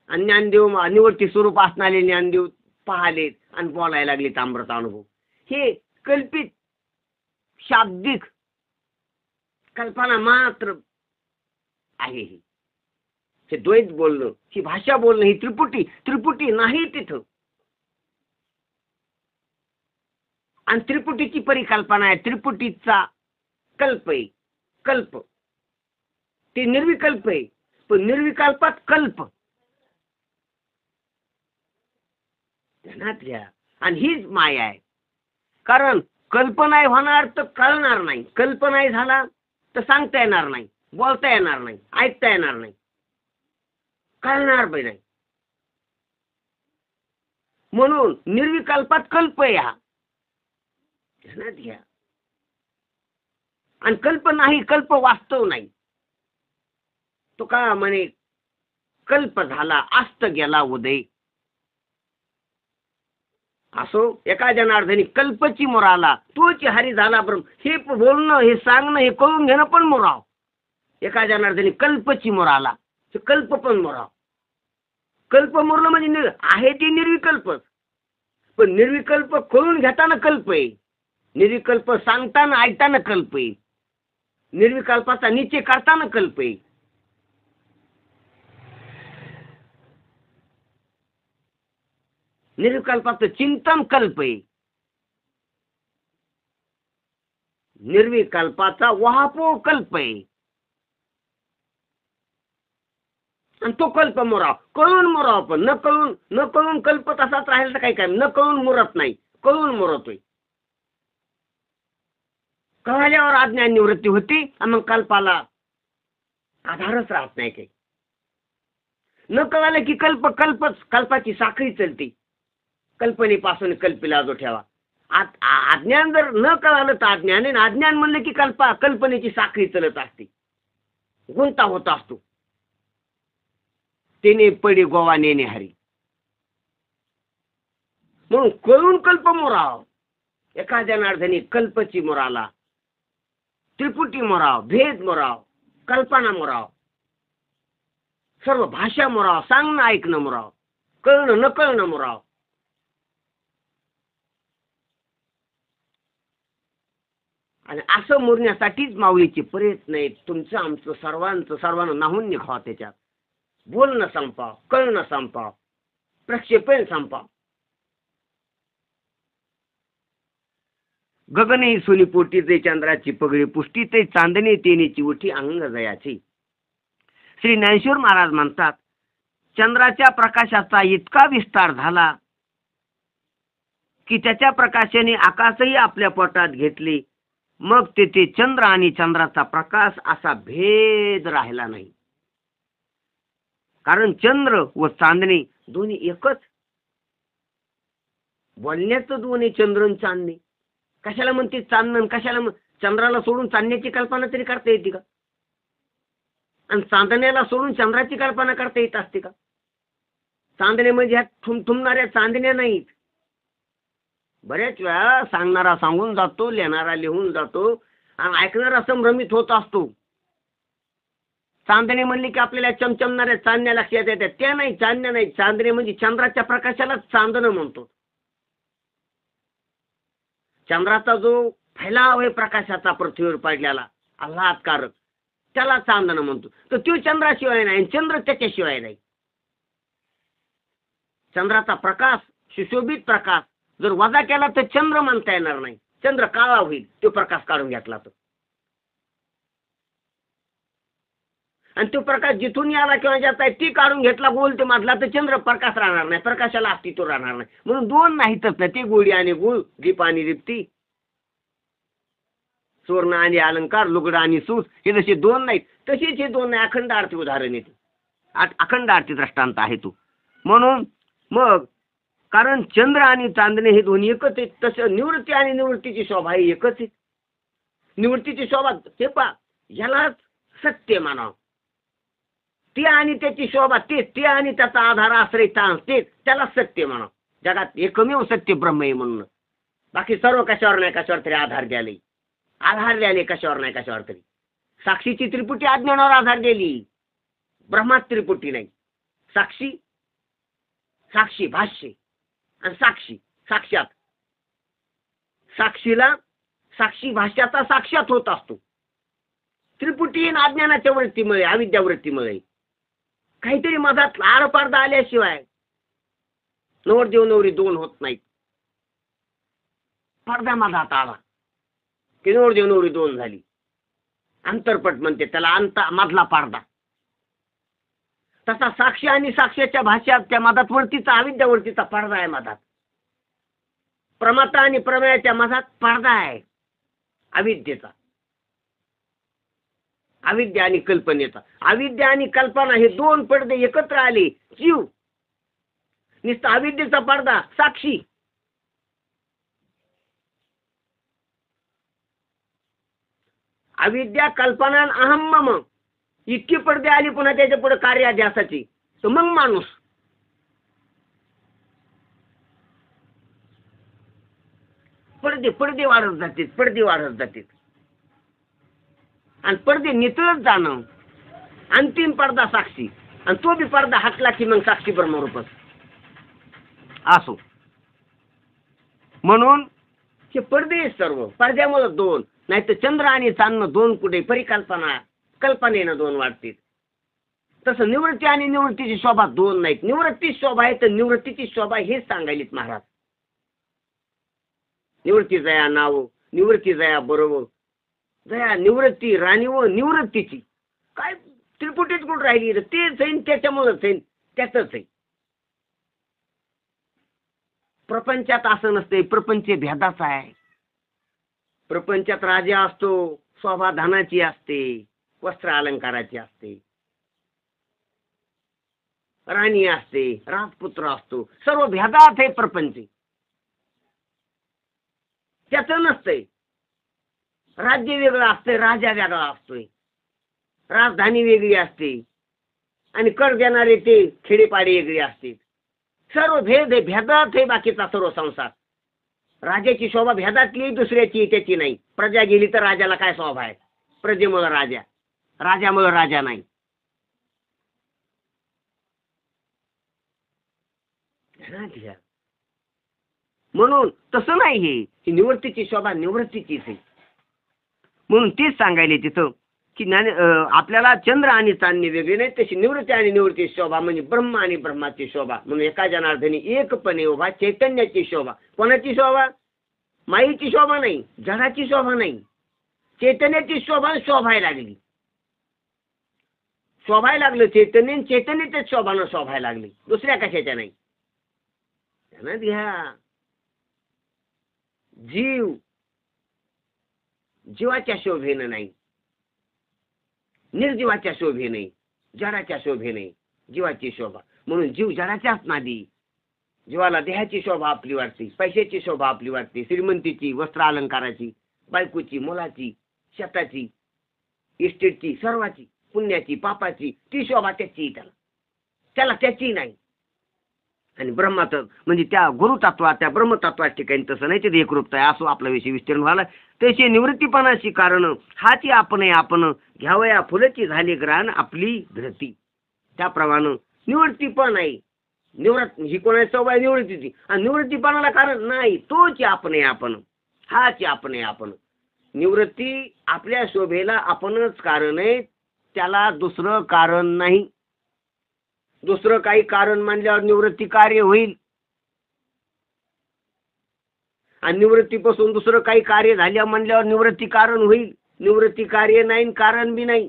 आणि ज्ञानदेव निवृत्ती स्वरूप असणारे ज्ञानदेव पाहलेत आणि बोलायला लागलेत अमृत अनुभव. हे कल्पित शाब्दिक कल्पना मात्र आहे. हे द्वैत बोलणं, ही भाषा बोलणं, ही त्रिपुटी नाही तिथं. आणि त्रिपुटीची परिकल्पना आहे, त्रिपुटीचा कल्प आहे. कल्प ते निर्विकल्प आहे, पण निर्विकल्पात कल्प ध्यानात घ्या. आणि हीच माया आहे. कारण कल्प नाही होणार तर कळणार नाही, कल्प नाही झाला तर सांगता येणार नाही, बोलता येणार नाही, ऐकता येणार नाही, कळणार पण नाही. म्हणून निर्विकल्पात कल्प आहे हा, ध्यानात घ्या. आणि कल्प नाही, कल्प वास्तव नाही. तो का म्हणे कल्प झाला अस्त गेला उदय. असो एका जनार्दनी कल्पची मोराला तोच हरी झाला ब्रह्म. हे बोलणं, हे सांगणं, हे कळून घेणं पण मोराव. एका जनार्दनी कल्पची मोराला, कल्प पण मोराव. कल्प मोरलं म्हणजे आहे ते निर्विकल्पच, पण निर्विकल्प कळून घेताना कल्प आहे, निर्विकल्प सांगताना ऐकताना कल्प आहे, निर्विकल्पाचा निश्चय करताना कल्प आहे. निर्विकल्पाचं चिंतन कल्प आहे. निर्विकल्पाचा वहापोह कल्प आहे. आणि तो कल्प मुराव, कळून मुराव. पण न कळून कल्प तसाच राहील तर काही काय, न कळून मुरत नाही, कळून मुरतोय. कळल्यावर अज्ञान निवृत्ती होती आणि मग कल्पाला आधारच राहत नाही काही. न कळालं की कल्पाची साखळी चलते. कल्पनेपासून कल्पीला जो ठेवा. अज्ञान जर न कळालं तर अज्ञान आहे. अज्ञान म्हणलं की कल्पनेची साखळी चलत असते, गुंता होत असतो. तेने पडी गोवा नेणे हरी. म्हणून कळून कल्प मोराव. एका जनार्दनी कल्पची मोराला, त्रिपुटी मोराव, भेद मोराव, कल्पना मोराव, सर्व भाषा मोराव, सांगणं ऐकणं मोराव, कळणं न कळणं मोराव. आणि असं मोरण्यासाठीच माऊलीचे प्रयत्न आहेत. तुमचं आमचं सर्वांना नाहून निघावं. त्याच्यात बोलणं संपाव, कळणं संपाव, प्रक्षेपण संपाव. गगने सोनी पोटी ते चंद्राची पगडी पुष्टी ते चांदणे तेनेची उठी अंग जयाची. श्री ज्ञानेश्वर महाराज म्हणतात, चंद्राच्या प्रकाशाचा इतका विस्तार झाला की त्याच्या प्रकाशाने आकाशही आपल्या पोटात घेतले. मग तेथे चंद्र आणि चंद्राचा प्रकाश असा भेद राहिला नाही. कारण चंद्र व चांदणे दोन्ही एकच. बोलण्याचं दोन्ही चंद्र आणि चांदणे. कशाला म्हणते चांदण, कशाला चंद्राला सोडून चांदण्याची कल्पना तरी करता येते का? आणि चांदण्याला सोडून चंद्राची कल्पना करता येत असते का? चांदणे म्हणजे ह्या ठुमठुमणाऱ्या चांदण्या नाहीत. बऱ्याच वेळा सांगणारा सांगून जातो, लिहिणारा लिहून जातो आणि ऐकणारा संभ्रमित होत असतो. चांदणे म्हणले की आपल्याला चमचमणाऱ्या चांदण्या लक्षात येतात. त्या नाही, चांदण्या नाही. चांदणे म्हणजे चंद्राच्या प्रकाशाला चांदणं म्हणतो. चंद्राचा जो फैलाव आहे प्रकाशाचा पृथ्वीवर पडलेला आल्हादकारक, त्याला चांदणं म्हणतो. तर तो चंद्राशिवाय नाही, चंद्र त्याच्याशिवाय नाही. चंद्राचा प्रकाश, सुशोभित प्रकाश जर वजा केला तर चंद्र म्हणता येणार नाही. चंद्र काळा होईल तो प्रकाश काढून घेतला तर. आणि तो प्रकाश जिथून याला किंवा ज्याचा आहे ती काढून घेतला गोल ते मधला तर चंद्र प्रकाश राहणार नाही, प्रकाशाला अस्तित्व राहणार नाही. म्हणून दोन नाहीतच ना, ते गोळी आणि गुळ, दीप आणि दीप्ती, सुवर्ण आणि अलंकार, लुगडं आणि सूस, हे जसे दोन नाहीत तसेच हे दोन नाही. अखंड आरती उदाहरण येते. अखंड आरती दृष्टांत आहे तो. म्हणून मग कारण चंद्र आणि चांदणे हे दोन्ही एकच आहेत. तसं निवृत्ती आणि निवृत्तीची शोभा ही एकच आहे. निवृत्तीची शोभा ते पा यालाच सत्य मानावं. ते आणि त्याची शोभा तेच, ते आणि त्याचा आधार आश्रय तेच, त्याला सत्य म्हणावं. जगात एकमेव सत्य ब्रह्म आहे म्हणून. बाकी सर्व कशावर नाही कशावर तरी आधार द्याले कशावर नाही कशावर तरी. साक्षीची त्रिपुटी अज्ञानावर आधार दिली, ब्रह्मात त्रिपुटी नाही. साक्षी भाष्य आणि साक्षात. साक्षी भाष्याचा साक्षात होत असतो. त्रिपुटी अज्ञानाच्या वृत्तीमुळे, अविद्या वृत्तीमुळे काहीतरी मधात आरपारदा आल्याशिवाय नवरदेव नवरी दोन होत नाहीत. पडदा मधात आला की नवरदेव नवरी दोन झाली. अंतरपट म्हणते त्याला, मधला पडदा. तसा साक्षी आणि साक्ष्याच्या भाषात त्या मधात वरतीचा, अविद्या वरतीचा पडदा आहे मधात. प्रमाता आणि प्रमेयाच्या मधात पडदा आहे अविद्येचा. अविद्या आणि कल्पनेचा. अविद्या आणि कल्पना हे दोन पडदे एकत्र आले. जीव नुसता अविद्येचा पडदा साक्षी. अविद्या, कल्पना, अहम मम इतकी पडदे आली पुन्हा त्याच्या पुढे कार्याध्यासाची, तर मग माणूस. पडदे वाढत जातात आणि पडदे नितळत जाणं. अंतिम पडदा साक्षी, आणि तो बी पडदा हटला की मग साक्षी ब्रह्मरूपच असो. म्हणून हे पडदे सर्व पडद्यामुळे दोन, नाही तर चंद्र आणि चांदणं दोन कुठे, परिकल्पनेनं दोन वाढतील. तसं निवृत्ती आणि निवृत्तीची शोभा दोन नाहीत. निवृत्ती शोभा आहे तर निवृत्तीची शोभा हेच सांगायलीत महाराज. निवृत्ती जया नाव, निवृत्ती जया बरोबर, जया निवृत्ती राणी व निवृत्तीची काय त्रिपुटीत कुठं राहिली? तेच आहे त्याच्यामुळेच आहे, त्याच आहे. प्रपंचात असं नसते. प्रपंच भेदाचा आहे. प्रपंचात राजा असतो, शोभा धनाची असते, वस्त्र अलंकाराची असते, राणी असते, राजपुत्र असतो, सर्व भेदात आहे प्रपंच. त्याचं नसतंय. राज्य वेगळं असतंय, राजा वेगळा असतोय, राजधानी वेगळी असते आणि कर देणारे ते खेडेपाडे वेगळी असते. सर्व भेद आहे, भेदात आहे बाकीचा सर्व संसार. राजाची शोभा भेदातली, दुसऱ्याची त्याची नाही. प्रजा गेली तर राजाला काय शोभा आहे? प्रजेमुळे राजा, राजामुळे राजा नाही. म्हणून तसं नाही. ही निवृत्तीची शोभा निवृत्तीचीच आहे. म्हणून तेच सांगायले तिथं की आपल्याला चंद्र आणि चांदणी वेगळी नाही, तशी निवृत्ती आणि निवृत्तीची शोभा म्हणजे ब्रह्म आणि ब्रह्माची शोभा. म्हणून एका जनार्दनी एकपणे उभा चैतन्याची शोभा. कोणाची शोभा? माईची शोभा नाही, जगाची शोभा नाही, चैतन्याची शोभा शोभायला लागली. शोभायला लागलं चैतन्य, चैतन्याच्याच शोभानं शोभायला लागली, दुसऱ्या कशाच्या नाही. ध्यानात घ्या. जीव जीवाच्या शोभेनं नाही, निर्जीवाच्या शोभे नाही, जडाच्या शोभे नाही, जीवाची शोभा. म्हणून जीव जडाच्याच नादी. जीवाला देहाची शोभा आपली वाटते, पैशाची शोभा आपली वाटते, श्रीमंतीची, वस्त्र अलंकाराची, बायकोची, मुलाची, शेताची, इस्टेटची, सर्वाची, पुण्याची, पापाची, ती शोभा त्याची, त्याला त्याची नाही. आणि ब्रह्माचं म्हणजे त्या गुरुतत्वात, त्या ब्रह्मतत्वात ठिकाणी तसं नाही. ते एकरूपता आहे. असो आपला विषय विस्तीर्ण व्हायला. त्याची निवृत्तीपणाची कारण हाची आपण घ्यावया फुलची झाली ग्राण आपली धरती. त्याप्रमाणे निवृत्ती पण आहे. ही कोणाची सवय निवृत्तीची, आणि निवृत्तीपणाला कारण नाही. तोच आपण हाची आपण. निवृत्ती आपल्या शोभेला आपणच कारण आहे, त्याला दुसरं कारण नाही. दुसरं काही कारण मानल्यावर निवृत्ती कार्य होईल, आणि निवृत्तीपासून दुसरं काही कार्य झाल्या म्हणल्यावर निवृत्ती कारण होईल. निवृत्ती कार्य नाही, कारण बी नाही.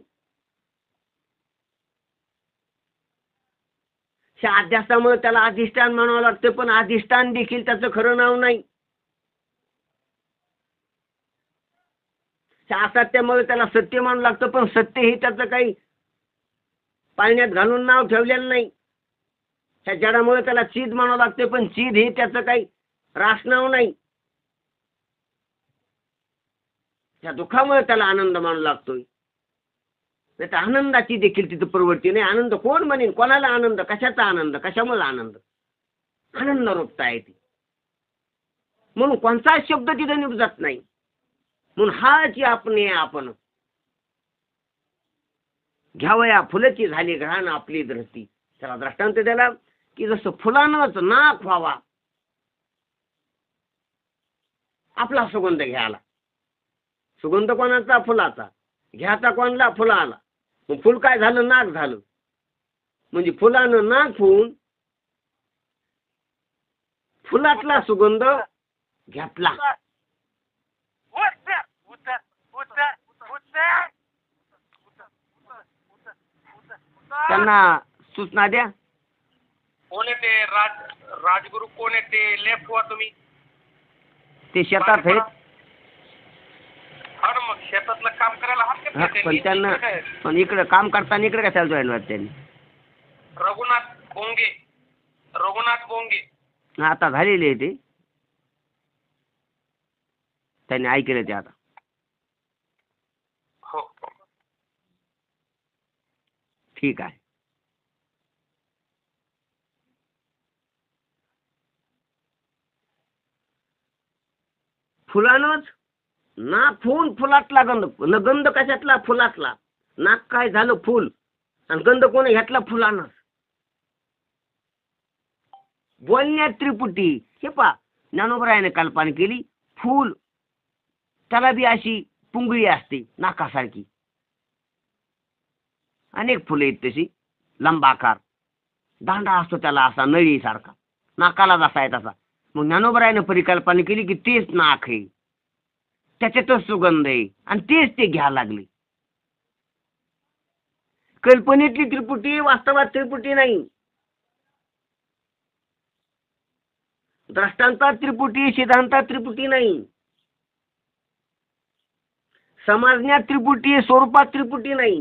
ह्या अध्यासामुळे त्याला अधिष्ठान म्हणावं लागतं, पण अधिष्ठान देखील त्याचं खरं नाव नाही. ह्या असत्यामुळे त्याला सत्य म्हणावं लागतं, पण सत्य हे त्याचं काही पाण्यात घालून नाव ठेवलेलं नाही. ह्या जडामुळे त्याला चीद म्हणावं लागते, पण चीद हे त्याचं काही रास नाव नाही. त्या दुःखामुळे त्याला आनंद मानू लागतोय. नाही तर आनंदाची देखील तिथं प्रवृत्ती नाही. आनंद कोण म्हणेन? कोणाला आनंद? कशाचा आनंद? कशामुळे आनंद? आनंद रूपता आहे ती. म्हणून कोणता शब्द तिथं निघत नाही. म्हणून हाची आपण घ्यावया फुलची झाली घराण आपली धरती. त्याला दृष्टांत द्याला की जसं फुलानंच नाक व्हावा आपला सुगंध घ्यायला. सुगंध कोणाचा? फुलाचा. घ्याचा कोणाला? फुलाला. मग फुल काय झालं? नाक झालं. म्हणजे फुलानं नाक होऊन फुलातला सुगंध घेतला. त्यांना सूचना द्या. कोण आहे ते? राजगुरु कोण आहे ते? लेफ्ट व्हा तुम्ही. ते शेतात आहेत. मग शेतातलं काम करायला हरकत नाही. पण त्यांना पण इकडे काम करताना इकडे कशाला जॉईन व्हायचं त्यांनी? रघुनाथ बोंगे आता झालेले आहे ते. त्यांनी ऐकलं ते आता. हो ठीक आहे. फुलानच नाक होऊन फुलातला गंध. गंध कशातला? फुलातला. नाक काय झालं? फुल. आणि गंध कोणी घेतला? फुलानच. बोलण्यात त्रिपुटी. हे पा ज्ञानोबरायाने कल्पना केली. फूल त्याला बी अशी पुंगळी असते नाकासारखी. अनेक फुले आहेत तशी. लंबाकार, दांडा असतो त्याला असा नळीसारखा, नाकाला जसा आहे तसा. मग ज्ञानोबरायानं परिकल्पना केली की तेच नाक आहे, त्याच्यातच सुगंध आहे, आणि तेच ते घ्यायला लागले. कल्पनेतली त्रिपुटी वास्तवात त्रिपुटी नाही. दृष्टांतात त्रिपुटी, सिद्धांतात त्रिपुटी नाही. समजण्यात त्रिपुटी, स्वरूपात त्रिपुटी नाही.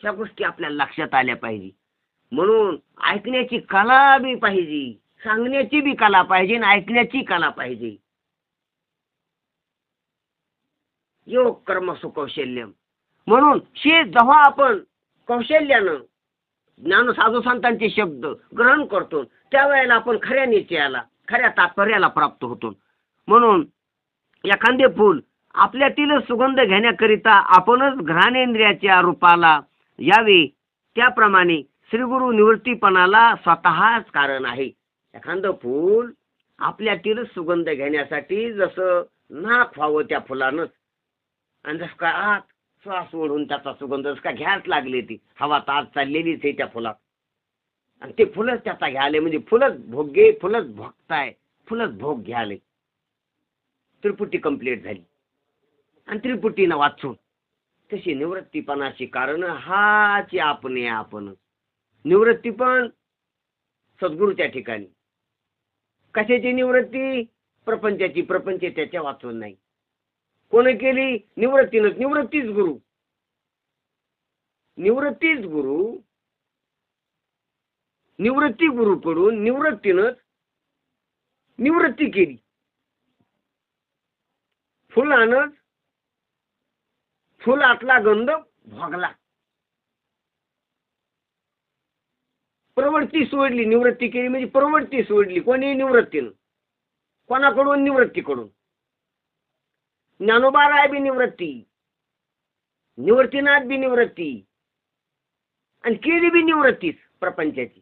या गोष्टी आपल्याला लक्षात आल्या पाहिजे. म्हणून ऐकण्याची कला बी पाहिजे, सांगण्याची बी कला पाहिजे, आणि ऐकण्याची कला पाहिजे. योग कर्म सुकौशल्यम. म्हणून जेव्हा आपण कौशल्यानं ज्ञान साधू संतांचे शब्द ग्रहण करतो, त्यावेळेला आपण खऱ्या निश्चयाला, खऱ्या तात्पर्याला प्राप्त होतो. म्हणून एखादे फूल आपल्यातील सुगंध घेण्याकरिता आपणच घ्राणेंद्रियाच्या रूपाला यावे, त्याप्रमाणे श्रीगुरु निवृत्तीपणाला स्वतःच कारण आहे. एखादं फूल आपल्यातील सुगंध घेण्यासाठी जसं नाक व्हावं त्या फुलानंच, आणि जसं काय आत श्वास ओढून त्याचा सुगंध जसं काय घ्यायच लागली, ती हवा तर आत चाललेलीच आहे त्या फुलात, आणि ते फुलच त्याचा घ्याले, म्हणजे फुलच भोगे, फुलच भोगताय, फुलच भोग घ्याले. त्रिपुटी कंप्लीट झाली, आणि त्रिपुटीनं वाचून तशी निवृत्तीपणाची कारण हाची आपणे आपण. निवृत्ती पण सद्गुरू त्या ठिकाणी. कशाची निवृत्ती? प्रपंचाची. प्रपंच त्याच्या वाचून नाही. कोण केली? निवृत्तीनच. निवृत्तीच गुरु, निवृत्तीच गुरु. निवृत्ती गुरुकडून निवृत्तीनच निवृत्ती केली. फुलानच फुलातला गंध भोगला, प्रवृत्ती सोडली. निवृत्ती केली म्हणजे प्रवृत्ती सोडली. कोणी? निवृत्तीनं. कोणाकडून? निवृत्तीकडून. ज्ञानोबा राय बी निवृत्ती, निवृत्तीनाथ बी निवृत्ती, आणि केली बी निवृत्तीच प्रपंचाची.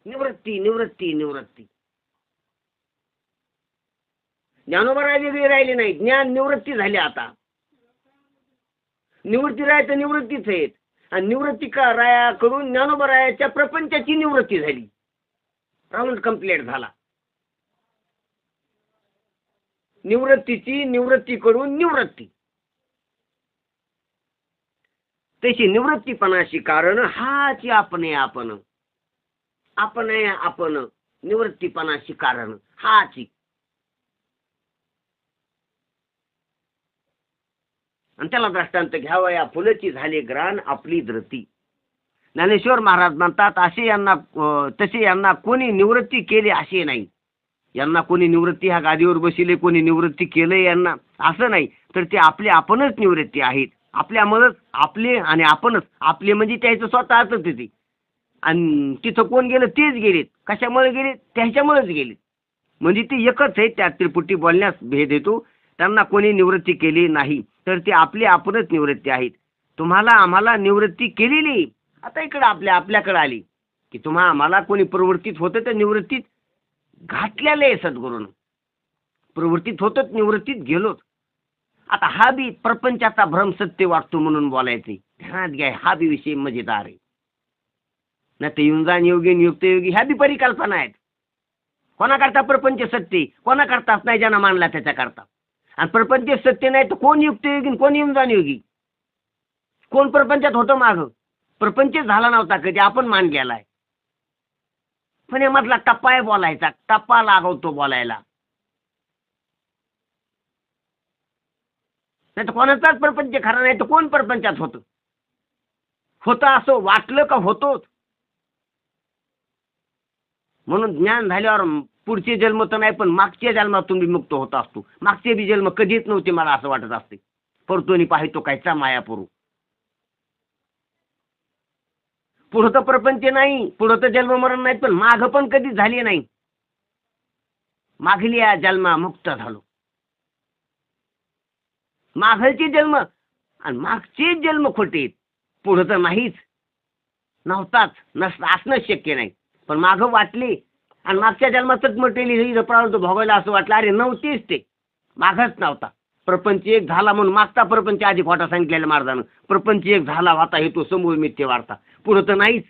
निवृत्ती निवृत्ती निवृत्ती. ज्ञानोबा राय वेगळी राहिली नाही. ज्ञान निवृत्ती झाली. आता निवृत्ती राय तर निवृत्तीच आहेत, आणि निवृत्ती का रायाकडून ज्ञानोबा रायाच्या प्रपंचाची निवृत्ती झाली. राऊंड कंप्लीट झाला. निवृत्तीची निवृत्तीकडून निवृत्ती. तशी निवृत्तीपणाची कारण हाची आपणे आपण. आपणे आपण निवृत्तीपणाची कारण हाची. आणि त्याला दृष्टांत घ्यावा, या फुलाची झाली ग्राण आपली धृती. ज्ञानेश्वर महाराज म्हणतात तसे यांना कोणी निवृत्ती केली असे नाही. यांना कोणी निवृत्ती ह्या गादीवर बसिले, कोणी निवृत्ती केलंय यांना असं नाही, तर ते आपले आपणच निवृत्ती आहेत. आपल्यामुळेच आपले, आणि आपणच आपले म्हणजे त्याचं स्वतःच तिथे. आणि तिथं कोण गेलं? तेच गेलेत. कशामुळे गेले? त्याच्यामुळेच गेलेत. म्हणजे ते एकच आहे. त्या त्रिपुटी बोलण्यास भेद येतो. त्यांना कोणी निवृत्ती केली नाही, तर ते आपले आपणच निवृत्ती आहेत. तुम्हाला आम्हाला निवृत्ती केलेली आता इकडे आपल्याकडे आली की तुम्हा आम्हाला कोणी प्रवृत्तीत होतं तर निवृत्तीत घातलेलं आहे सद्गुरूनं. प्रवृत्तीत होतच, निवृत्तीत गेलोच. आता हा बी प्रपंचाचा भ्रम सत्य वाटतो म्हणून बोलायचे. ध्यानात घ्या, हा बी विषय मजेदार आहे. नाही तर युंजान योगी नियुक्त योगी ह्या बी परिकल्पना आहेत. कोणाकरता प्रपंच सत्य? कोणाकरताच नाही, ज्यांना मानला त्याच्याकरता. आणि प्रपंच सत्य नाही तर कोण युक्त योगी, कोण युंजान योगी? कोण प्रपंचात होतं माग? प्रपंच झाला नव्हता कधी, आपण मान गेलाय. पण यामधला टप्पा आहे बोलायचा, टप्पा लागवतो बोलायला. नाही तर कोणाचाच प्रपंच खरा नाही तर कोण प्रपंचात होतं? असं वाटलं का होतोच. म्हणून ज्ञान झाल्यावर पुढचे जन्म तर नाही, पण मागच्या जन्मातून बी मुक्त होत असतो. मागचे बी जन्म कधीच नव्हते मला असं वाटत असते. परतोनी पाहतो कायचा मायापुरू. पुढं तर प्रपंच नाही, पुढं तर जन्म मरण नाही, पण माग पण कधीच झाली नाही. मागल्या जन्मा मुक्त झालो. मागचे जन्म आणि मागचे जन्म खोटे, पुढं तर नाहीच, नव्हताच, असणं शक्य नाही. पण माग वाटली आणि मागच्या जन्मातच म्हटलेली प्रारब्ध भोगायला असं वाटलं. अरे नव्हतीच, ते मागच नव्हता. प्रपंच एक झाला म्हणून मागचा प्रपंच आधी खोटा सांगितलेला महाराजानं. प्रपंच एक झाला होता हे तो समूळ मिथ्य वार्ता, पुढं तर नाहीच.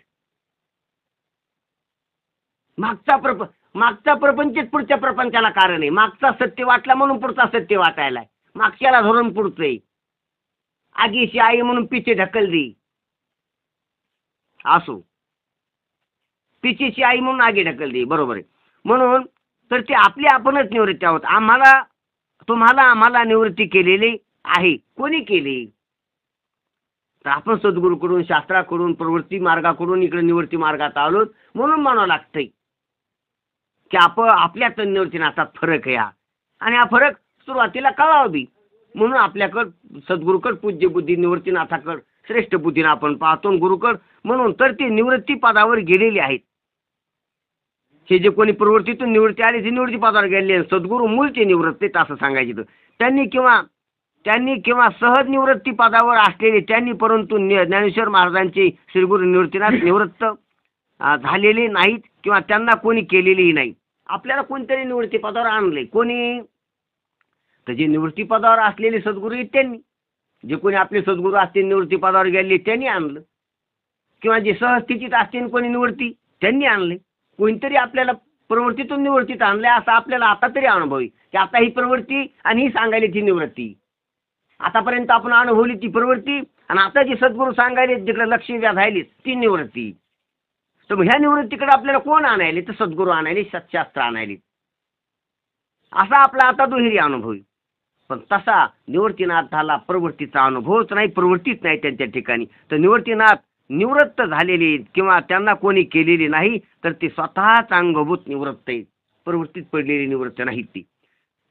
मागचा प्रपंचच पुढच्या प्रपंचाला कारण आहे. मागचा सत्य वाटला म्हणून पुढचा सत्य वाटायला, मागच्याला धरून पुढचंय. आगीशी आई म्हणून पिछे ढकल दी असो, पिछेची आई म्हणून आगी ढकल दी, बरोबर आहे. म्हणून तर ते आपली आपणच निवृत्ती आहोत. आम्हाला निवृत्ती केलेली आहे. कोणी केली? तर आपण सद्गुरूकडून, शास्त्राकडून, प्रवृत्ती मार्गाकडून इकडे निवृत्ती मार्गात आलो म्हणून म्हणावं लागतंय की आपल्यात निवृत्ती नातात फरक आहे हा. आणि हा फरक सुरुवातीला कळावा बी. म्हणून आपल्याकडं सद्गुरूकड पूज्य बुद्धी निवृत्तीनाथाकड श्रेष्ठ बुद्धीने आपण पाहतो गुरुकड. म्हणून तर ते निवृत्ती पदावर गेलेले आहेत. हे जे कोणी प्रवृत्तीतून निवृत्ती आली ते निवृत्ती पदावर गेले. सद्गुरू मूळचे निवृत्तीत असं सांगायचं. त्यांनी किंवा सहज निवृत्ती पदावर असलेले त्यांनी, परंतु ज्ञानेश्वर महाराजांचे श्रीगुरु निवृत्तीनाथ निवृत्त झालेले नाहीत किंवा त्यांना कोणी केलेलेही नाही. आपल्याला कोणतरी निवृत्ती पदावर आणले. कोणी? तर जे निवृत्ती पदावर असलेले सद्गुरू आहेत त्यांनी. जे कोणी आपले सद्गुरू असतील निवृत्ती पदावर गेले त्यांनी आणलं, किंवा जे सहज स्थितीत असतील कोणी निवृत्ती त्यांनी आणले. कोणतरी आपल्याला प्रवृत्तीतून निवृत्तीत आणले असं आपल्याला आता तरी अनुभव आहे की आता ही प्रवृत्ती आणि ही सांगायली ती निवृत्ती. आतापर्यंत आपण अनुभवली ती प्रवृत्ती आणि आता जी सद्गुरू सांगायले जिकडे लक्ष व्याधायली ती निवृत्ती. तर मग ह्या निवृत्तीकडे आपल्याला कोण आणायले? तर सद्गुरू आणायले, सत्शास्त्र आणायले. असा आपला आता दुहेरी अनुभव आहे. पण तसा निवृत्तीनाथाला प्रवृत्तीचा अनुभवच नाही, प्रवृत्तीच नाही त्यांच्या ठिकाणी. तर निवृत्तीनाथ निवृत्त झालेली किंवा त्यांना कोणी केलेली नाही, तर ती स्वतःच अंगभूत निवृत्त आहे, प्रवृत्तीत पडलेली निवृत्त नाही ती.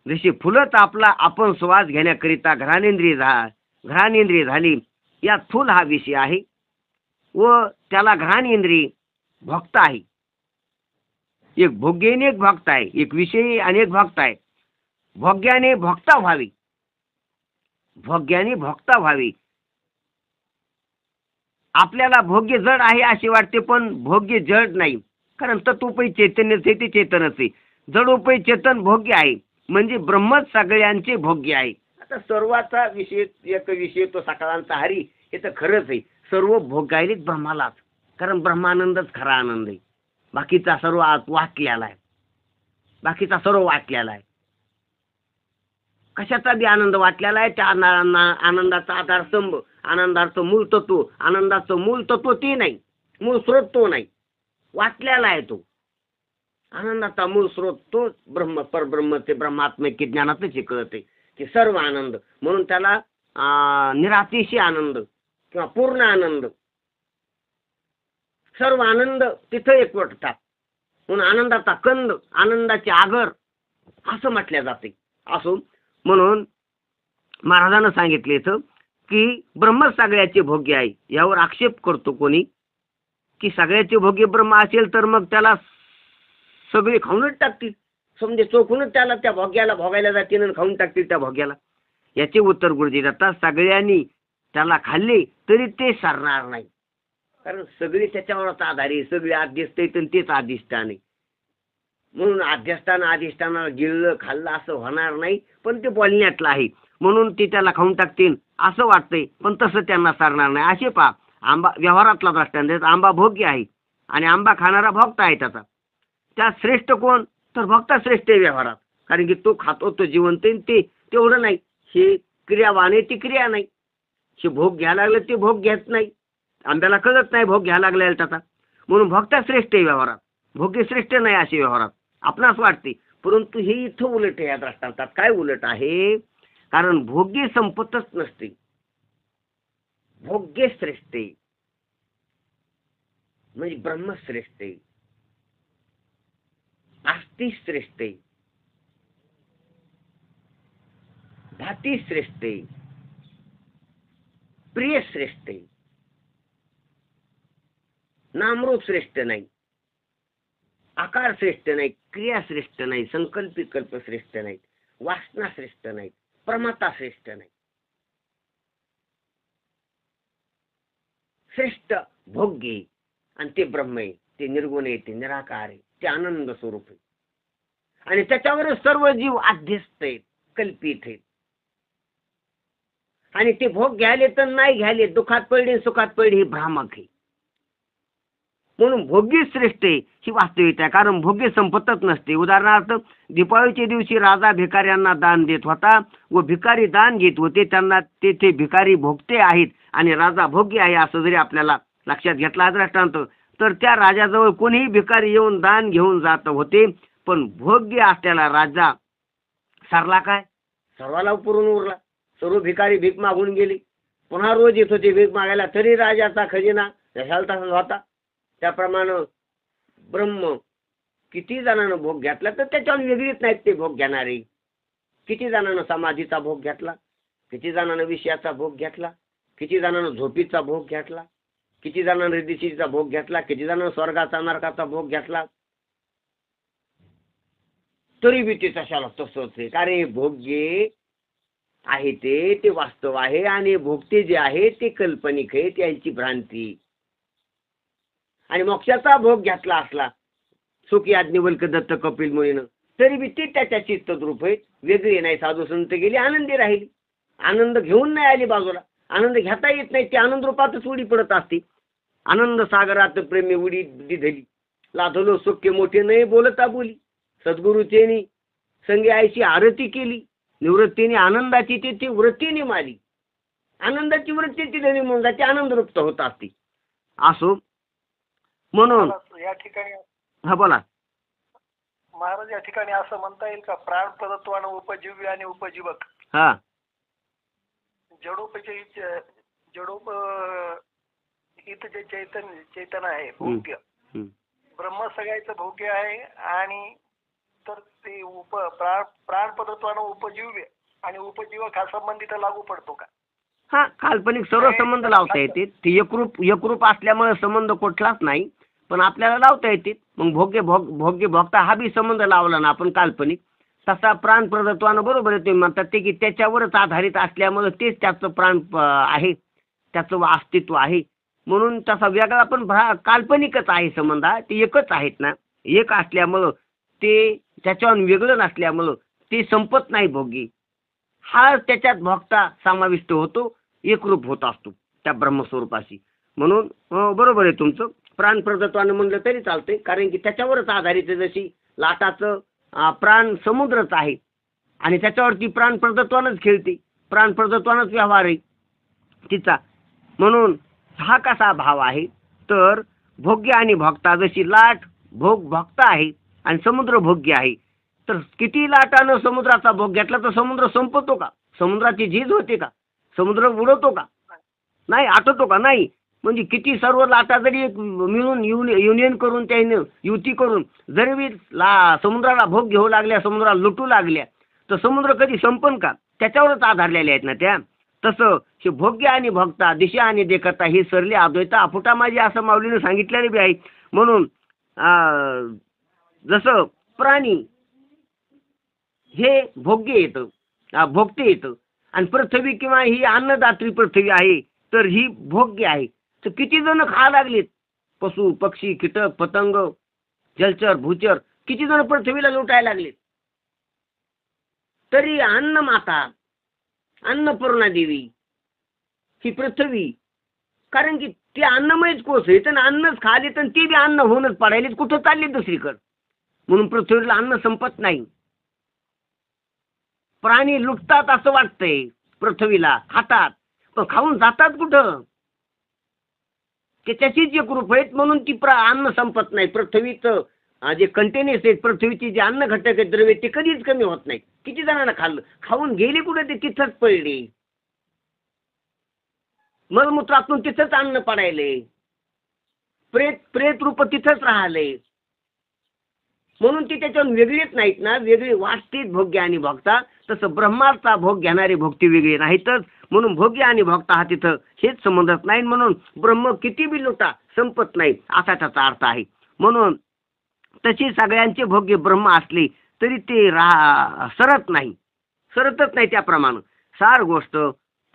जशी फुलत आपला आपण श्वास घेण्याकरिता घ्राणेंद्रिय झाली, यात फुल हा विषय आहे व त्याला घ्राणेंद्रिय भोक्ता आहे. एक भोग्य आणि एक भोक्ता आहे, एक विषय आणि एक भोक्ता आहे. भोग्याने भोक्ता व्हावी. आपल्याला भोग्य जड आहे असे वाटते, पण भोग्य जड नाही. कारण तत्वोपै चैतन्यच आहे, ते चेतनच आहे. जडोपै चेतन भोग्य आहे, म्हणजे ब्रह्मच सगळ्यांचे भोग्य आहे. आता सर्वाचा विषय एक विषय तो सकाळांचा हरी, हे तर खरंच आहे. सर्व भोगायलेच ब्रह्मालाच, कारण ब्रह्मानंदच खरा आनंद आहे. बाकीचा सर्व वाटलेला आहे. कशाचा बी आनंद वाटलेला आहे. त्या आनंदाचा आधारस्तंभ, आनंदाचं मूळ तत्व, आनंदाचं मूळ तत्व ते नाही, मूळ स्रोत तो नाही, वाटलेला आहे तो. आनंदाचा मूळ स्रोत तो ब्रह्म, परब्रह्म, ते ब्रह्मात्मिक ज्ञानातच कळते की सर्व आनंद. म्हणून त्याला निरातिशय आनंद किंवा पूर्ण आनंद, सर्व आनंद तिथं एकवटतात. म्हणून आनंदाचा कंद, आनंदाचे आगर असं म्हटल्या जाते. असो, म्हणून महाराजांना सांगितले इथं की ब्रह्म सगळ्याचे भोग्य आहे. यावर आक्षेप करतो कोणी की सगळ्याचे भोग्य ब्रह्म असेल तर मग त्याला सगळे खाऊनच टाकतील, समजे चोखूनच त्याला त्या भोग्याला भोगायला जातील आणि खाऊन टाकतील त्या भोग्याला. याचे उत्तर गुरुजी देतात, सगळ्यांनी त्याला खाल्ले तरी ते सरणार नाही, कारण सगळे त्याच्यावरच आधारी, सगळे आध्यस्त आहेत आणि तेच अधिष्ठान आहे. म्हणून अधिष्ठानाला गिळलं खाल्लं असं होणार नाही, पण ते बोलण्यातलं आहे म्हणून ते त्याला खाऊन टाकतील असं वाटतंय, पण तसं त्यांना सरणार नाही. असे पहा, आंबा व्यवहारातला दृष्टांत, आंबा भोग्य आहे आणि आंबा खाणारा भोक्ता आहे त्याचा. त्यात श्रेष्ठ कोण? तर भोक्ता श्रेष्ठ आहे व्यवहारात, कारण की तो खातो, तो जिवंत आहे. ते तेवढं नाही, हे क्रियावान आहे, ती क्रिया नाही. हे भोग घ्यायला लागलं ते भोग घेत नाही, आंब्याला कळत नाही भोग घ्यायला लागलेला त्याचा. म्हणून भोक्ता श्रेष्ठ आहे व्यवहारात, भोग्य श्रेष्ठ नाही असे व्यवहारात आपणास वाटते. परंतु हे इथं उलट आहे. या दृष्टांतात काय उलट आहे? कारण भोग्य संपतच नसते, भोग्य श्रेष्ठ आहे, म्हणजे ब्रह्मश्रेष्ठ आहे, आस्ती श्रेष्ठ आहे, भाती श्रेष्ठ आहे, प्रिय श्रेष्ठ आहे, नामरूप श्रेष्ठ नाही, आकार श्रेष्ठ नाही, क्रिया श्रेष्ठ नाही, संकल्पित कल्प श्रेष्ठ नाही, वासना श्रेष्ठ नाही, प्रमाता श्रेष्ठ नाही. श्रेष्ठ भोग्य आणि ते ब्रह्म आहे, ते निर्गुण आहे, ते निराकार आहे, ते आनंद स्वरूप आहे. आणि त्याच्यावर सर्व जीव आध्यस्त आहेत, कल्पित आहेत. आणि ते भोग घ्यायले तर नाही घ्यायले, दुःखात पडले सुखात पडले, हे भ्रामक आहे. म्हणून भोग्य श्रेष्ठ आहे ही वास्तविकता आहे. कारण भोग्य संपतच नसते. उदाहरणार्थ दीपावलीच्या दिवशी राजा भिकाऱ्यांना दान देत होता व भिकारी दान घेत होते. त्यांना ते भिकारी भोगते आहेत आणि राजा भोग्य आहे असं जरी आपल्याला लक्षात घेतला दृष्टांत, तर त्या राजाजवळ कोणीही भिकारी येऊन दान घेऊन जात होते. पण भोग्य असलेला राजा सरला काय, सर्वाला पुरून उरला. सर्व भिकारी भीक मागून गेले. पुन्हा रोज येत होते भीक मागायला, तरी राजाचा खजिना जशाला तसाच होता. त्याप्रमाणे ब्रह्म किती जणांना भोग घेतला तर त्याच्यावर वेगळीच नाहीत ते भोग घेणारे. किती जणांना समाधीचा भोग घेतला, किती जणांना विषयाचा भोग घेतला, किती जणांना झोपीचा भोग घेतला, किती जणांना रिद्धीचा भोग घेतला, किती जणांना स्वर्गाचा नरकाचा भोग घेतला. तरी बी ते तशाला तसंच आहे. कारण भोग्य आहे ते वास्तव आहे आणि भोगते जे आहे ते काल्पनिक आहे, त्यांची भ्रांती. आणि मोक्षाचा भोग घेतला असला सुखी याज्ञवल्क दत्त कपिल मुनीनं, तरी बी ते त्याच्या चित्तद्रूप आहे, वेगळी नाही. साधू संत गेली आनंदी राहिली, आनंद घेऊन नाही आली बाजूला. आनंद घेता येत नाही, ती आनंद रूपातच उडी पडत असते. आनंद सागरात प्रेमी उडी दिधली, लाधलो सुख्य मोठे नाही बोलता बोली. सद्गुरूचेनी संगे आईची आरती केली, निवृत्तीने आनंदाची ती वृत्तीने माली. आनंदाची वृत्ती ती म्हणून जाते, आनंदरूप होत असते. असो म्हणून या ठिकाणी हा बोला महाराज, या ठिकाणी असं म्हणता येईल का, प्राणप्रदत्वानं उपजीव्य आणि उपजीवक, हा जडोप हित जे चैतन्य आहे भोग्य, ब्रह्म सगळ्याचं भोग्य आहे. आणि तर ते प्राणपदत्वानं उपजीव्य आणि उपजीवक हा संबंध इथं लागू पडतो का? हा काल्पनिक सर्व संबंध लावता येते. ते एकरूप असल्यामुळे संबंध कुठलाच नाही, पण आपल्याला लावता येते. मग भोग्य भोगता हा बी संबंध लावला ना आपण काल्पनिक, तसा प्राणप्रदत्वानं बरोबर आहे. तुम्ही म्हणतात ते की त्याच्यावरच आधारित असल्यामुळे तेच त्याचं प्राण आहे, त्याचं अस्तित्व आहे. म्हणून तसा वेगळा पण काल्पनिकच आहे संबंध. ते एकच आहेत ना, एक असल्यामुळं ते त्याच्यावर वेगळं नसल्यामुळं ते संपत नाही. भोगी हा त्याच्यात भोगता समाविष्ट होतो, एकरूप होत असतो त्या ब्रह्मस्वरूपाशी. म्हणून बरोबर आहे तुमचं. प्राणप्रदत्वानं म्हणलं तरी चालतंय, कारण की त्याच्यावरच आधारित आहे. जशी लाटाचं प्राण समुद्रच आहे आणि त्याच्यावरती प्राणप्रदत्वानच खेळते, प्राणप्रदत्वानच व्यवहार आहे तिचा. म्हणून हा कसा भाव आहे तर भोग्य आणि भोगता, जशी लाट भोगता आहे आणि समुद्र भोग्य आहे. तर किती लाटानं समुद्राचा भोग घेतला तर समुद्र संपतो का? समुद्राची झीज होते का? समुद्र उडवतो का? नाही. आटतो का? नाही. म्हणजे किती सर्व लाटा जरी मिळून युनियन करून त्याने युती करून जरी समुद्राला भोग घेऊ लागल्या, समुद्राला लुटू लागल्या, तर समुद्र कधी संपन का? त्याच्यावरच आधारलेले आहेत ना त्या. तसं हे भोग्य आणि भोगता, दिशा आणि देखता हे सरले अद्वैता अफुटा माझी असं माऊलीने सांगितलेले बी आहे. म्हणून जसं प्राणी हे भोग्य येतं, भोगते येतं, आणि पृथ्वी किंवा ही अन्नदात्री पृथ्वी आहे तर ही भोग्य आहे. तर किती जण खा लागलेत, पशु पक्षी कीटक पतंग जलचर भूचर, किती जण पृथ्वीला लुटायला लागलेत. तरी अन्नमाता अन्नपूर्णा देवी ही पृथ्वी, कारण की ते अन्नमयच कोस आहे, तर अन्नच खाली तर ते बी अन्न होऊनच पडायले, कुठं चालले दुसरीकडं. म्हणून पृथ्वीला अन्न संपत नाही. प्राणी लुटतात असं वाटतंय, पृथ्वीला खातात, पण खाऊन जातात कुठं? ते त्याचीच एक रूप आहेत. म्हणून ती अन्न संपत नाही. पृथ्वीचं जे कंटेनर्स आहेत, पृथ्वीची जे अन्न घटक आहेत द्रव्य, ते कधीच कमी होत नाही. किती जणांना खाल्लं, खाऊन गेले कुठे ते तिथंच पडले, मलमूत्रातून तिथंच अन्न पडायले, प्रेत रूप तिथंच राहिले. म्हणून ती त्याच्यावर वेगळीच नाहीत ना, वेगळी वाटतीच भोग्य आणि भोगता. तसं ब्रह्माचा भोग घेणारी भोगती वेगळी नाहीतच. म्हणून भोग्य आणि भोगता हा तिथं हेच संबंधच नाही. म्हणून ब्रह्म किती बी लुटा संपत नाही असा त्याचा अर्थ आहे. म्हणून तशी सगळ्यांचे भोग्य ब्रह्म असले तरी ते सरतच नाही. त्याप्रमाणे सार गोष्ट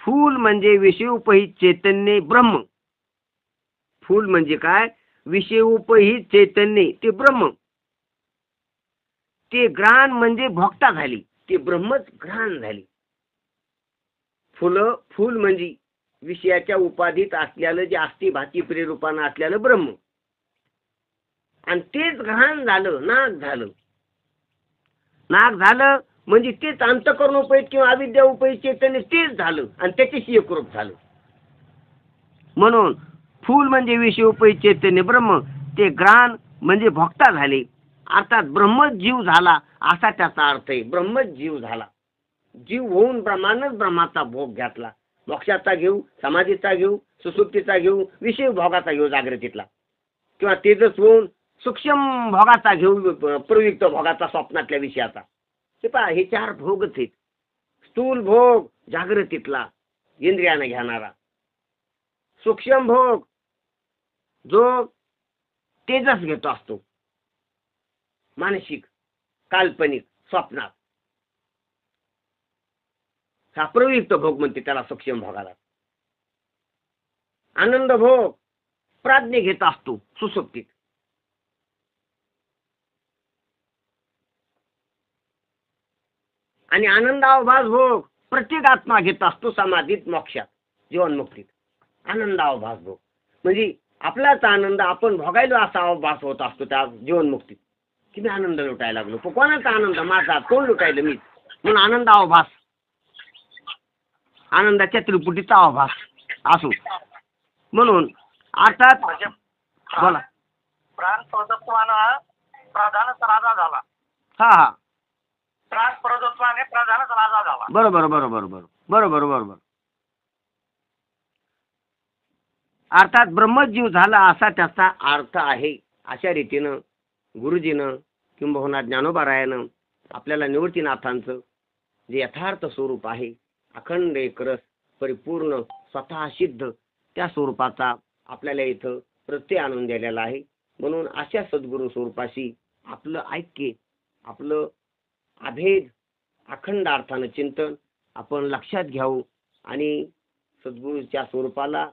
फूल म्हणजे विषयोपहित चैतन्य ब्रह्म. फूल म्हणजे काय? विषयोपहित चैतन्य ते ब्रह्म. ते ग्रहण म्हणजे भोक्ता झाली, ते ब्रह्मच ग्रहण झाली. फूल म्हणजे विषयाच्या उपाधीत असलेलं जे अस्ति भाती प्रेरूपानं असलेलं ब्रह्म, आणि तेच घाण झालं, नाक झालं म्हणजे तेच अंतःकरणोपहित किंवा अविद्या उपहित चैतन्य तेच झालं आणि त्याच्याशी एकरूप झालं. म्हणून फूल म्हणजे विषय उपहित चैतन्य ब्रह्म, ते ग्राण म्हणजे भोक्ता झाले, अर्थात ब्रह्मच जीव झाला असा त्याचा अर्थ आहे. ब्रह्मच जीव झाला, जीव होऊन ब्रह्मानच ब्रह्माचा भोग घेतला. मोक्षाचा घेऊ, समाधीचा घेऊ, सुसुप्तीचा घेऊ, विषय भोगाचा घेऊ जागृतीतला, किंवा तेजस होऊन सूक्ष्म भोगाचा घेऊ, प्रयुक्त भोगाचा स्वप्नातल्या विषयाचा. हे पहा, हे चार भोगच आहेत. स्थूल भोग जागृतीतला इंद्रियाने घेणारा, सूक्ष्म भोग जो तेजस घेतो असतो मानसिक काल्पनिक स्वप्नात, हा प्रयुक्त भोग म्हणते त्याला सूक्ष्म भोगाला. आनंद भोग प्राज्ञ घेत असतो सुसुप्तीत, आणि आनंदावभास भोग प्रत्येक आत्मा घेत असतो समाधीत, मोक्षात, जीवनमुक्तीत. आनंदावभास भोग म्हणजे आपलाच आनंद आपण भोगायलो असा अवभास होत असतो त्या जीवनमुक्तीत, की मी आनंद लुटायला लागलो. कोणाचा आनंद? माझा. कोण लुटायला? मीच. म्हणून आनंदावभास, आनंदाच्या त्रिपुटीचा अवभास असो. म्हणून अर्थात म्हणजे बोला. प्राण प्रदत्वानं प्रधानच राजा झाला. हा, प्राण प्रदत्वाने प्रधानच राजा झाला. बरोबर बरोबर बरोबर बरोबर बरोबर. अर्थात ब्रह्मजीव झाला असा त्याचा अर्थ आहे. अशा रीतीनं गुरुजीनं किंबहुना ज्ञानोबारायानं आपल्याला निवृत्तीनाथांचं जे यथार्थ स्वरूप आहे, अखंड एक रस परिपूर्ण स्वतः सिद्ध, त्या स्वरूपाचा आपल्याला इथं प्रत्यय आणून दिलेला आहे. म्हणून अशा सद्गुरु स्वरूपाशी आपलं ऐक्य, आपलं अभेद अखंड अर्थानं चिंतन आपण लक्षात घ्यावं आणि सद्गुरूच्या स्वरूपाला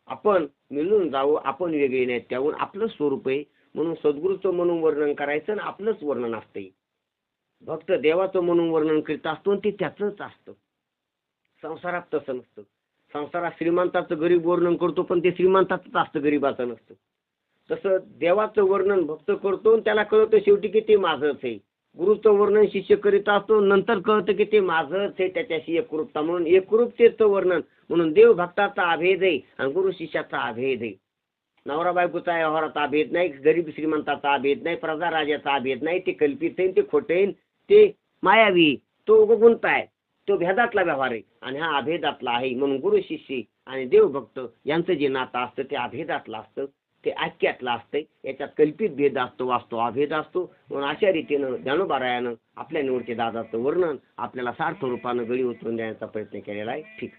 आपण मिळून जाऊ. आपण वेगळे नाहीत, त्याहून आपलं स्वरूप आहे म्हणून सद्गुरूचं म्हणून वर्णन करायचं आणि आपलंच वर्णन असतंय. भक्त देवाचं म्हणून वर्णन करीत असतो आणि ते त्याचंच असतं. संसारात तसं नसतं. संसारात श्रीमंताचं गरीब वर्णन करतो पण ते श्रीमंताचंच असतं, गरीबाचं नसतं. तसं देवाचं वर्णन भक्त करतो आणि त्याला कळतं शेवटी की ते माझंच आहे. गुरुचं वर्णन शिष्य करीत असतो, नंतर कळतं की ते माझंच आहे, त्याच्याशी एकरूपता. म्हणून एकरूपतेचं वर्णन. म्हणून देव भक्ताचा अभेद आहे आणि गुरु शिष्याचा अभेद आहे. नवरा बायकोचा व्यवहाराचा अभेद नाही, गरीब श्रीमंताचा अभेद नाही, प्रजा राजाचा अभेद नाही. ते कल्पित आहे, ते खोटे आहे, ते मायावी, तो गुंता आहे, तो भेदातला व्यवहार आहे आणि हा अभेदातला आहे. म्हणून गुरु शिष्य आणि देवभक्त यांचं जे नातं असतं ते अभेदातलं असतं, ते ऐक्यातलं असतं. याच्यात कल्पित भेद असतो, वास्तव अभेद असतो. म्हणून अशा रीतीनं ज्ञानोबारायानं आपल्या निवडते दादाचं वर्णन आपल्याला सार्थ रूपानं गळी उतरून देण्याचा प्रयत्न केलेला आहे. ठीक.